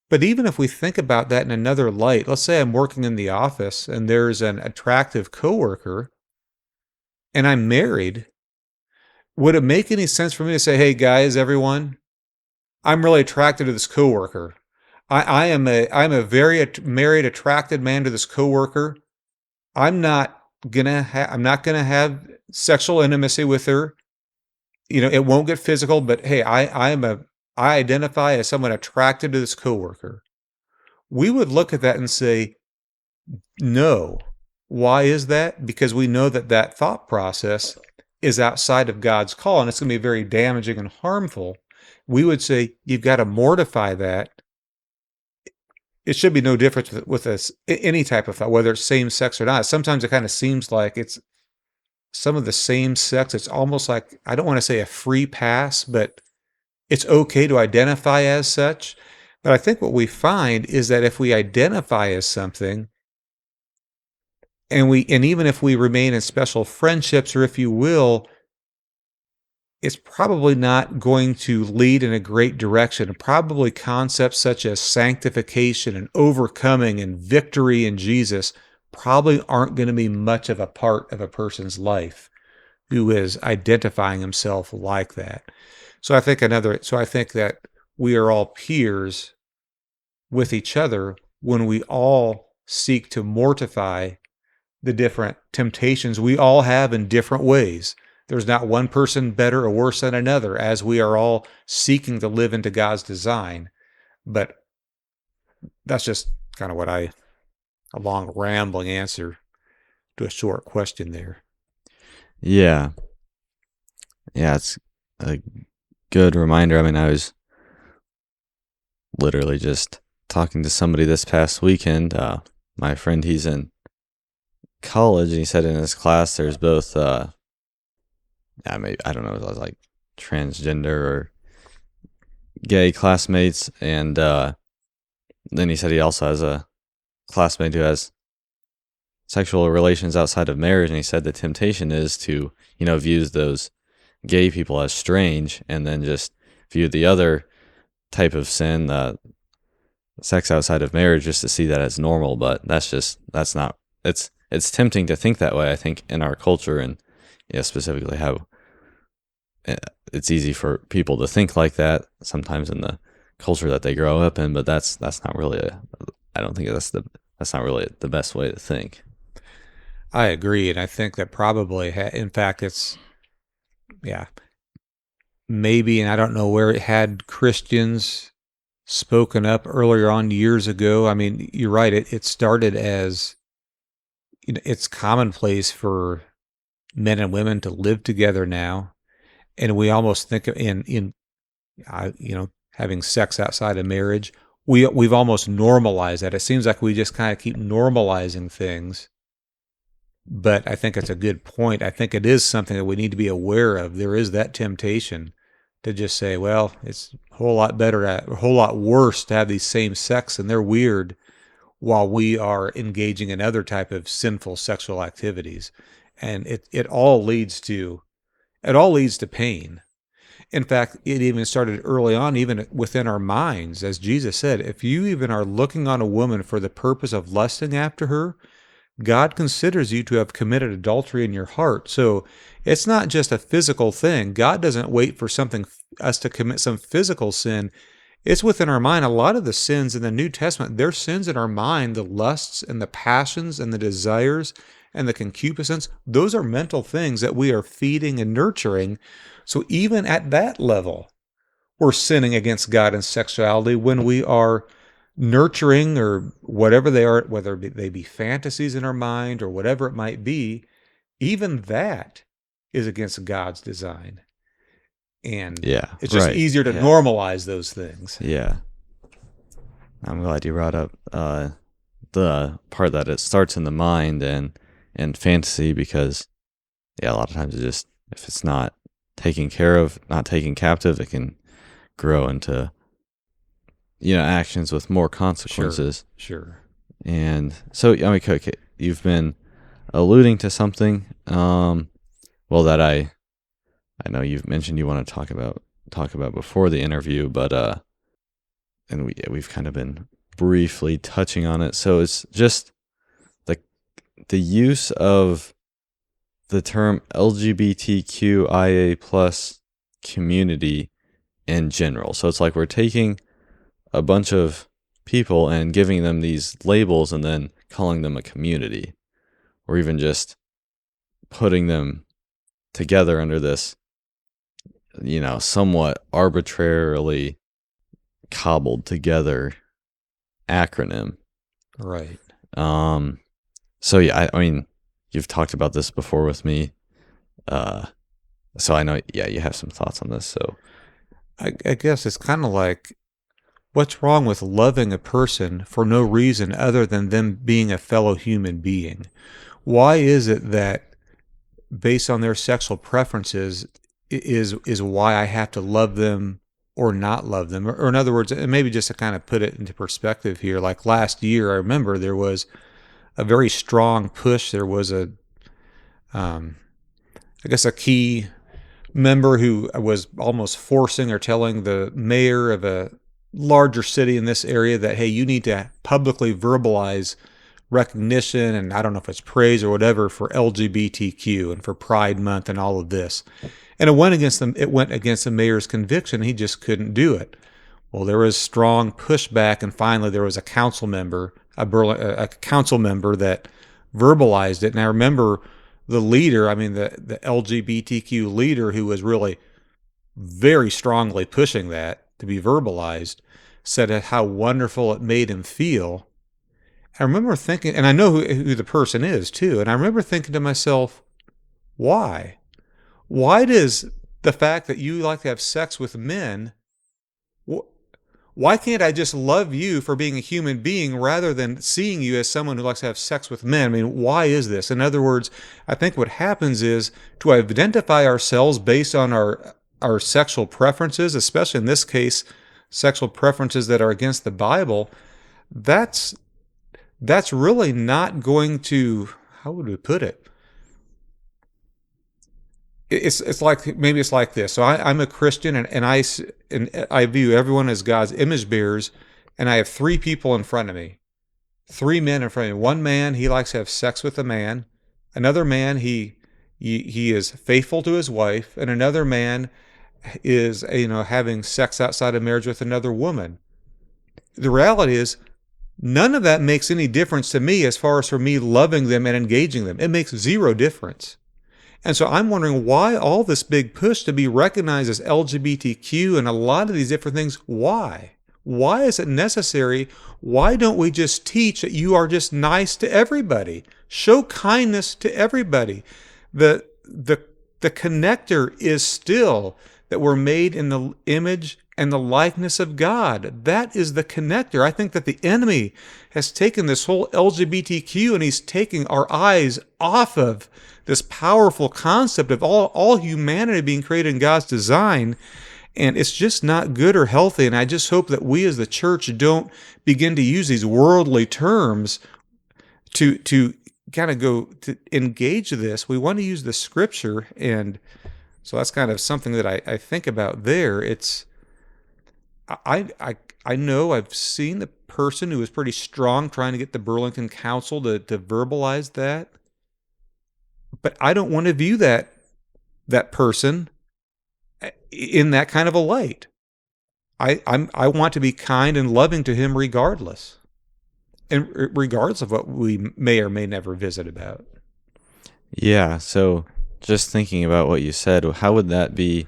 But even if we think about that in another light, let's say I'm working in the office and there's an attractive coworker and I'm married, would it make any sense for me to say, "Hey guys, everyone, I'm really attracted to this coworker. I'm a very married, attracted man to this coworker. I'm not gonna have sexual intimacy with her. It won't get physical, but hey, I identify as someone attracted to this coworker." We would look at that and say, no. Why is that? Because we know that thought process is outside of God's call, and it's going to be very damaging and harmful. We would say, you've got to mortify that. It should be no different with any type of thought, whether it's same sex or not. Sometimes it kind of seems like it's some of the same sex. It's almost like, I don't want to say a free pass, but it's okay to identify as such. But I think what we find is that if we identify as something, and even if we remain in special friendships, or if you will, it's probably not going to lead in a great direction. Probably concepts such as sanctification and overcoming and victory in Jesus probably aren't going to be much of a part of a person's life who is identifying himself like that. So I think that we are all peers with each other when we all seek to mortify the different temptations we all have in different ways. There's not one person better or worse than another, as we are all seeking to live into God's design. But that's just kind of a long rambling answer to a short question there. Yeah. Yeah, it's a good reminder. I mean, I was literally just talking to somebody this past weekend. My friend, he's in college, and he said in his class there's both I don't know, it was like transgender or gay classmates, and then he said he also has a classmate who has sexual relations outside of marriage, and he said the temptation is to view those gay people as strange, and then just view the other type of sin, sex outside of marriage, just to see that as normal. But that's not, it's tempting to think that way, I think, in our culture, and specifically how it's easy for people to think like that sometimes in the culture that they grow up in. But that's not really I don't think that's not really the best way to think. I agree, and I think that probably, in fact, it's maybe, and I don't know where it had Christians spoken up earlier on years ago. I mean, you're right. It started as, it's commonplace for men and women to live together now, and we almost think of in having sex outside of marriage. we've almost normalized that. It seems like we just kind of keep normalizing things. But I think it's a good point. I think it is something that we need to be aware of. There is that temptation to just say, well, it's a whole lot better, a whole lot worse to have these same sex and they're weird while we are engaging in other type of sinful sexual activities. And it all leads to pain. In fact, it even started early on, even within our minds. As Jesus said, if you even are looking on a woman for the purpose of lusting after her, God considers you to have committed adultery in your heart. So it's not just a physical thing. God doesn't wait for us to commit some physical sin. It's within our mind. A lot of the sins in the New Testament, they're sins in our mind, the lusts and the passions and the desires and the concupiscence. Those are mental things that we are feeding and nurturing. So even at that level, we're sinning against God in sexuality when we are nurturing or whatever they are, whether they be fantasies in our mind or whatever it might be. Even that is against God's design. And it's just easier to normalize those things. Yeah. I'm glad you brought up the part that it starts in the mind and fantasy, because a lot of times it just, if it's not taken care of, not taken captive, it can grow into actions with more consequences. Sure. And so, okay, you've been alluding to something, that I know you've mentioned you want to talk about before the interview, but and we've kind of been briefly touching on it. So it's just the use of the term LGBTQIA plus community in general. So it's like we're taking a bunch of people and giving them these labels and then calling them a community, or even just putting them together under this, somewhat arbitrarily cobbled together acronym. Right. So yeah, I mean, you've talked about this before with me. So I know, you have some thoughts on this. So I guess it's kind of like, what's wrong with loving a person for no reason other than them being a fellow human being? Why is it that based on their sexual preferences is why I have to love them or not love them? Or in other words, and maybe just to kind of put it into perspective here, like last year, I remember there was a very strong push. There was a key member who was almost forcing or telling the mayor of a larger city in this area that, hey, you need to publicly verbalize recognition, and I don't know if it's praise or whatever, for LGBTQ and for Pride Month and all of this. And it went against the mayor's conviction. He just couldn't do it. Well, there was strong pushback, and finally there was a council member that verbalized it. And I remember the leader, the LGBTQ leader, who was really very strongly pushing that to be verbalized, said how wonderful it made him feel. I remember thinking, and I know who the person is too, and I remember thinking to myself, why? Why does the fact that you like to have sex with men, why can't I just love you for being a human being rather than seeing you as someone who likes to have sex with men? I mean, why is this? In other words, I think what happens is to identify ourselves based on our sexual preferences, especially in this case, sexual preferences that are against the Bible. That's really not going to, how would we put it? It's like, maybe it's like this. So I'm a Christian, and I view everyone as God's image bearers, and I have three people in front of me, three men in front of me. One man, he likes to have sex with a man. Another man, he is faithful to his wife, and another man is having sex outside of marriage with another woman. The reality is, none of that makes any difference to me as far as for me loving them and engaging them. It makes zero difference. And so I'm wondering why all this big push to be recognized as LGBTQ and a lot of these different things. Why? Why is it necessary? Why don't we just teach that you are just nice to everybody? Show kindness to everybody. The connector is still that we're made in the image and the likeness of God. That is the connector. I think that the enemy has taken this whole LGBTQ and he's taking our eyes off of this powerful concept of all humanity being created in God's design. And it's just not good or healthy. And I just hope that we as the church don't begin to use these worldly terms to kind of go to engage this. We want to use the scripture. And so that's kind of something that I think about there. I know I've seen the person who was pretty strong trying to get the Burlington Council to verbalize that. But I don't want to view that person in that kind of a light. I want to be kind and loving to him regardless. And regardless of what we may or may never visit about. Yeah, so just thinking about what you said, how would that be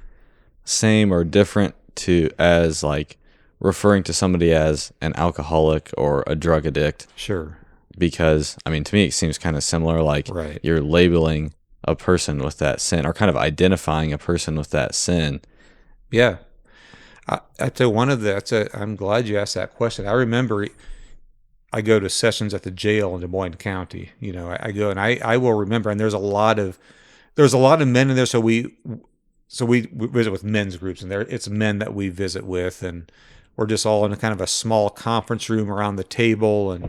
same or different to as like referring to somebody as an alcoholic or a drug addict? Sure. Because, I mean, to me, it seems kind of similar. Like Right. you're labeling a person with that sin or kind of identifying a person with that sin. Yeah. I tell you, I'm glad you asked that question. I remember I go to sessions at the jail in Des Moines County. You know, I go and I will remember, and there's a lot of men in there. So we visit with men's groups, and it's men that we visit with, and we're just all in a kind of a small conference room around the table, and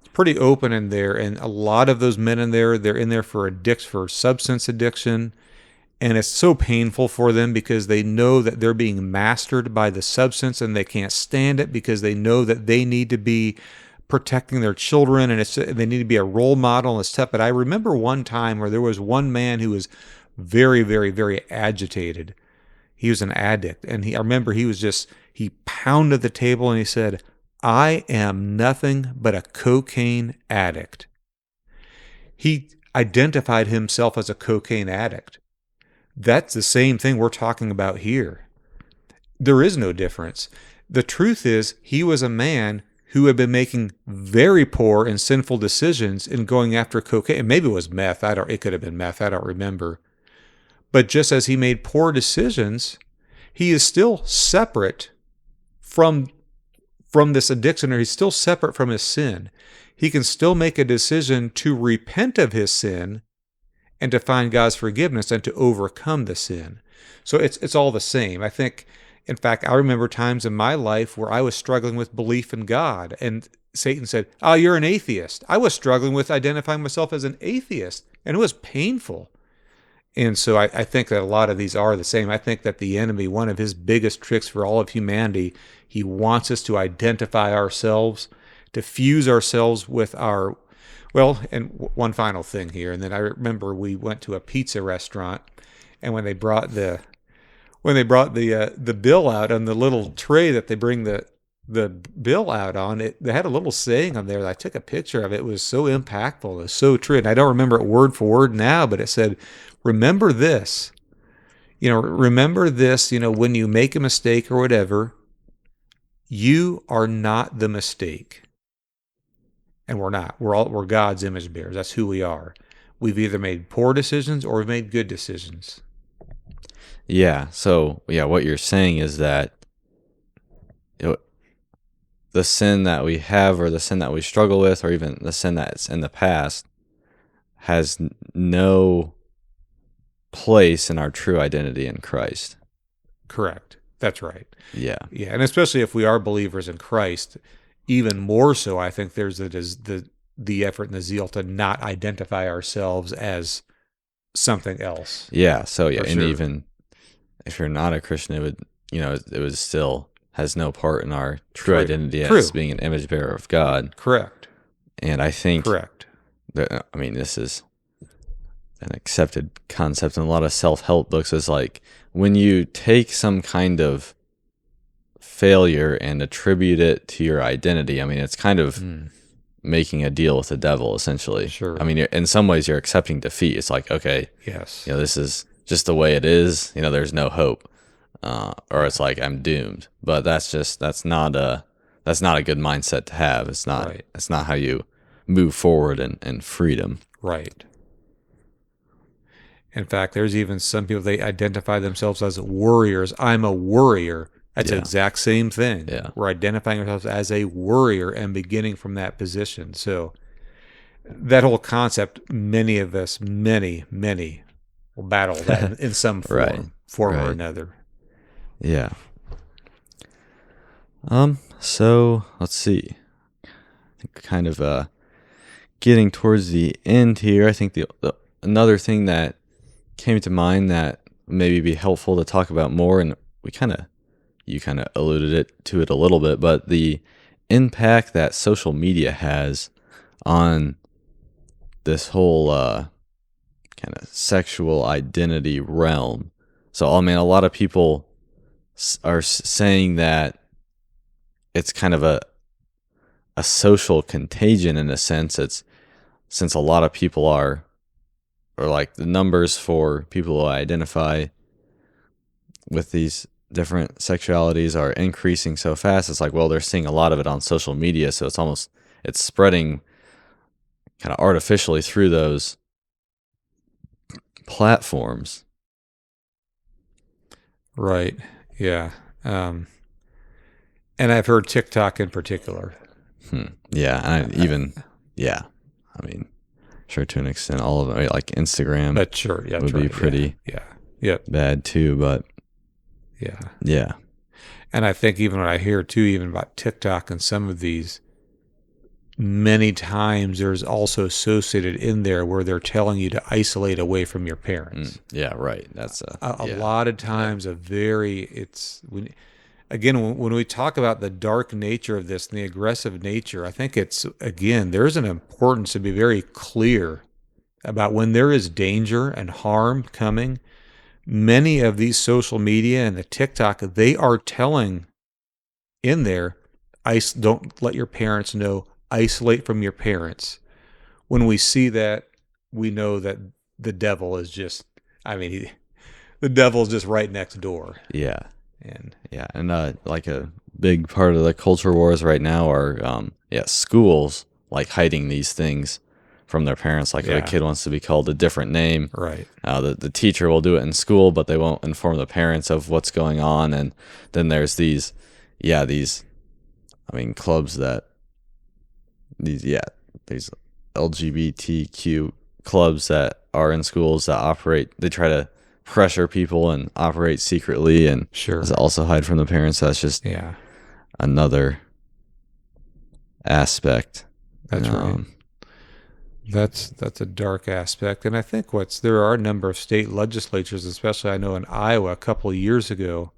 it's pretty open in there. And a lot of those men in there, they're in there for substance addiction. And it's so painful for them because they know that they're being mastered by the substance and they can't stand it because they know that they need to be protecting their children and they need to be a role model and stuff. But I remember one time where there was one man who was very, very, very agitated. He was an addict. And I remember he pounded the table and he said, "I am nothing but a cocaine addict." He identified himself as a cocaine addict. That's the same thing we're talking about here. There is no difference. The truth is, he was a man who had been making very poor and sinful decisions in going after cocaine. Maybe it was meth. It could have been meth. I don't remember. But just as he made poor decisions, he is still separate from this addiction, or he's still separate from his sin. He can still make a decision to repent of his sin and to find God's forgiveness and to overcome the sin. So it's all the same. I think, in fact, I remember times in my life where I was struggling with belief in God, and Satan said, "Oh, you're an atheist." I was struggling with identifying myself as an atheist, and it was painful. And so I think that a lot of these are the same. I think that the enemy, one of his biggest tricks for all of humanity, he wants us to identify ourselves, to fuse ourselves with our... Well, and one final thing here, and then I remember we went to a pizza restaurant, and when they brought the bill out on the little tray that they bring the bill out on, they had a little saying on there that I took a picture of. It was so impactful, it was so true, and I don't remember it word for word now, but it said, "Remember this, when you make a mistake or whatever, you are not the mistake." And we're not. We're God's image bearers. That's who we are. We've either made poor decisions or we've made good decisions. Yeah. So, what you're saying is that the sin that we have or the sin that we struggle with or even the sin that's in the past has no place in our true identity in Christ. Correct. That's right. Yeah. Yeah, and especially if we are believers in Christ, even more so, I think there's the effort and the zeal to not identify ourselves as something else. Yeah. So and sure. Even if you're not a Christian, it would still has no part in our true identity as being an image bearer of God. Correct. And I think correct. This is an accepted concept in a lot of self-help books. Is like when you take some kind of failure and attribute it to your identity. I mean, it's kind of making a deal with the devil, essentially. Sure. I mean, in some ways, you're accepting defeat. It's like, okay, yes, this is just the way it is. There's no hope, or it's like I'm doomed. But that's not a good mindset to have. It's not. Right. It's not how you move forward in freedom. Right. In fact, there's even some people, they identify themselves as warriors. I'm a warrior. That's the Yeah. exact same thing. Yeah. We're identifying ourselves as a warrior and beginning from that position. So that whole concept, many of us, many will battle that in some Right. form or Right. another. Yeah. So let's see. I think kind of getting towards the end here. I think the another thing that came to mind that maybe be helpful to talk about more, and you kind of alluded to it a little bit, but the impact that social media has on this whole kind of sexual identity realm. So, I mean, a lot of people are saying that it's kind of a social contagion in a sense. It's since a lot of people or like the numbers for people who identify with these different sexualities are increasing so fast. It's like, well, they're seeing a lot of it on social media, so it's spreading kind of artificially through those platforms. Right. Yeah. And I've heard TikTok in particular. Yeah, yeah. I mean, sure, to an extent, all of it, like Instagram, But sure, yeah, would that's be right. pretty Yeah. Yep. bad too. But Yeah. yeah, And I think even when I hear too, even about TikTok and some of these, many times there's also associated in there where they're telling you to isolate away from your parents. yeah, right. That's A lot of times, when we talk about the dark nature of this and the aggressive nature, I think there's an importance to be very clear about when there is danger and harm coming. Many of these social media and the TikTok, they are telling in there, don't let your parents know, isolate from your parents. When we see that, we know that the devil is just, the devil's just right next door. Yeah. And Like a big part of the culture wars right now are schools like hiding these things from their parents. Like if a kid wants to be called a different name, right. The teacher will do it in school, but they won't inform the parents of what's going on. And then there's these clubs these LGBTQ clubs that are in schools that operate. They try to pressure people and operate secretly and Sure. also hide from the parents. That's just another aspect. That's right. That's a dark aspect. And I think there are a number of state legislatures, especially I know in Iowa a couple of years ago,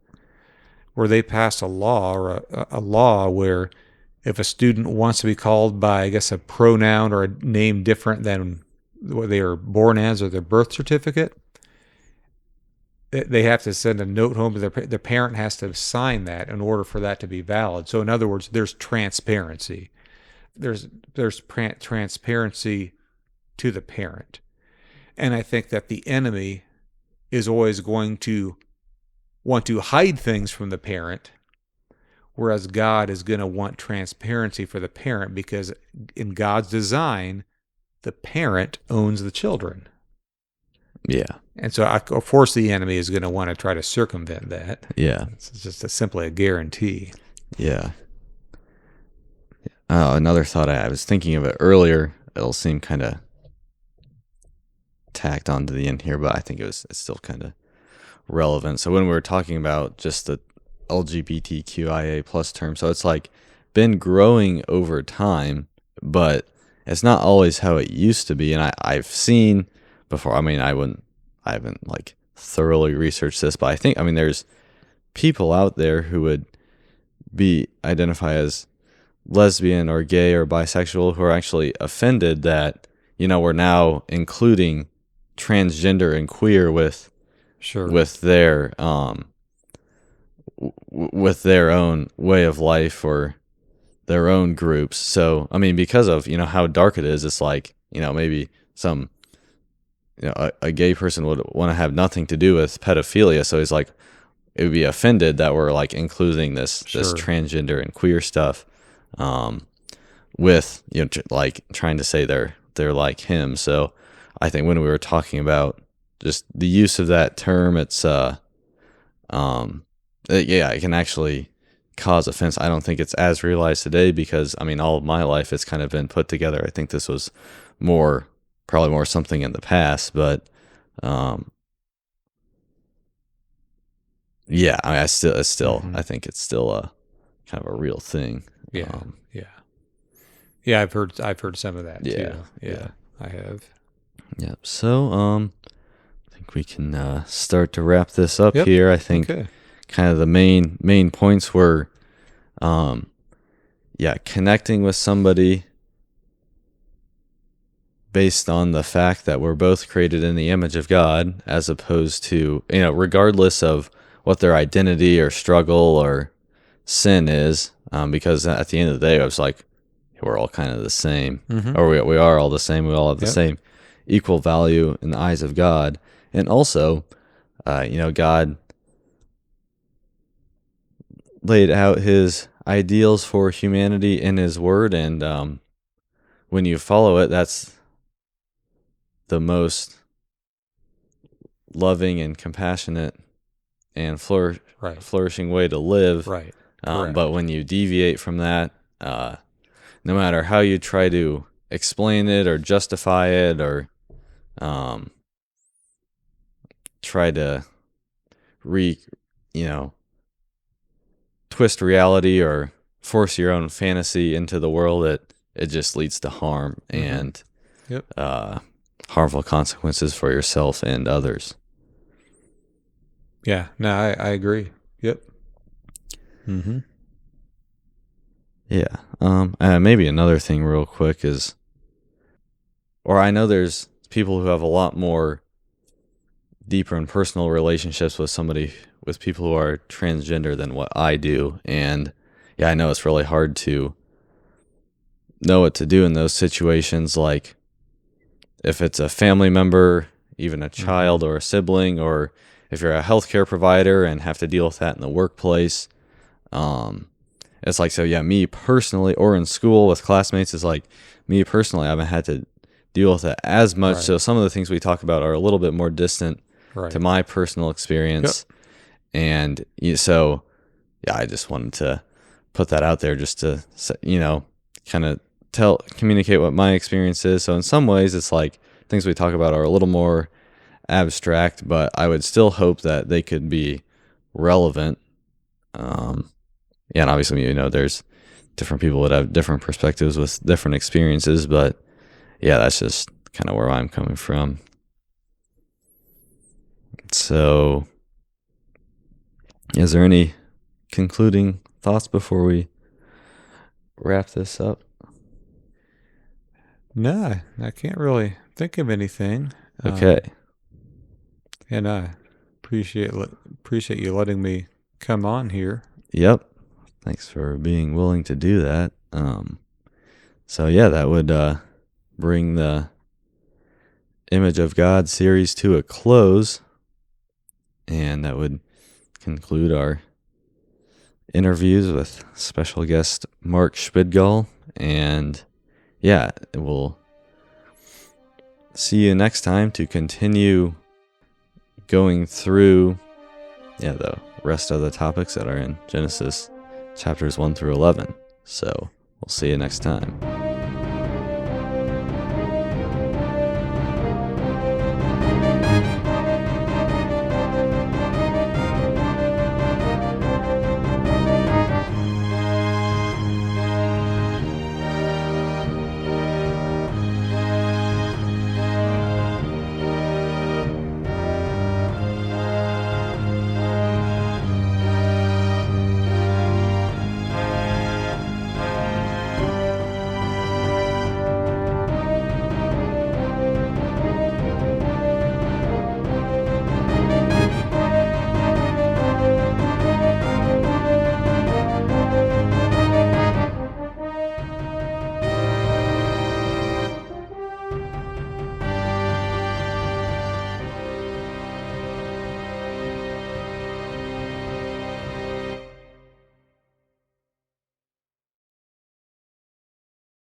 where they passed a law or a law where if a student wants to be called by, I guess, a pronoun or a name different than what they were born as or their birth certificate, they have to send a note home to their parent has to sign that in order for that to be valid. So in other words, there's transparency. There's transparency to the parent. And I think that the enemy is always going to want to hide things from the parent, whereas God is going to want transparency for the parent because in God's design, the parent owns the children. Yeah. And so, of course, the enemy is going to want to try to circumvent that. Yeah. It's just simply a guarantee. Yeah. Another thought I was thinking of it earlier. It'll seem kind of tacked onto the end here, but I think it's still kind of relevant. So when we were talking about just the LGBTQIA plus term, so it's like been growing over time, but it's not always how it used to be. And I've seen before. I mean, I haven't like thoroughly researched this, but there's people out there who would identify as lesbian or gay or bisexual who are actually offended that we're now including transgender and queer with their with their own way of life or their own groups. So because of how dark it is, it's like maybe some a gay person would want to have nothing to do with pedophilia, so he's like it would be offended that we're like including this transgender and queer stuff with like trying to say they're like him. So I think when we were talking about just the use of that term, it's it can actually cause offense. I don't think it's as realized today because, I mean, all of my life it's kind of been put together. I think this was probably more something in the past, but yeah, I mean, I think it's still a kind of a real thing. Yeah, yeah. I've heard some of that Yeah, too. Yeah, I have. Yep. So, I think we can start to wrap this up Yep. here. I think Okay. kind of the main points were, connecting with somebody based on the fact that we're both created in the image of God, as opposed to, regardless of what their identity or struggle or sin is, because at the end of the day, I was like, we're all kind of the same, Mm-hmm. or we are all the same. We all have the Yep. same equal value in the eyes of God. And also, God laid out his ideals for humanity in his word. And when you follow it, that's the most loving and compassionate and Right. flourishing way to live. Right. But Correct. when you deviate from that, no matter how you try to explain it or justify it or try to you know, twist reality or force your own fantasy into the world, it just leads to harm and Yep. harmful consequences for yourself and others. Yeah. No, I agree. Yep. Mm-hmm. Yeah. Maybe another thing real quick is, or I know there's people who have a lot more deeper and personal relationships with people who are transgender than what I do. And yeah, I know it's really hard to know what to do in those situations. Like if it's a family member, even a child or a sibling, or if you're a healthcare provider and have to deal with that in the workplace. It's like, so yeah, me personally, or in school with classmates, is like me personally, I haven't had to deal with it as much. Right. So some of the things we talk about are a little bit more distant Right. to my personal experience. Yep. And so, yeah, I just wanted to put that out there just to, kind of communicate what my experience is. So in some ways, it's like things we talk about are a little more abstract, but I would still hope that they could be relevant. Yeah, and obviously, there's different people that have different perspectives with different experiences, but yeah, that's just kind of where I'm coming from. So, is there any concluding thoughts before we wrap this up? No, I can't really think of anything. Okay. And I appreciate you letting me come on here. Yep. Thanks for being willing to do that. So yeah, that would bring the Image of God series to a close, and that would conclude our interviews with special guest Mark Schmidgall. And yeah, we'll see you next time to continue going through the rest of the topics that are in Genesis chapters 1 through 11. So we'll see you next time.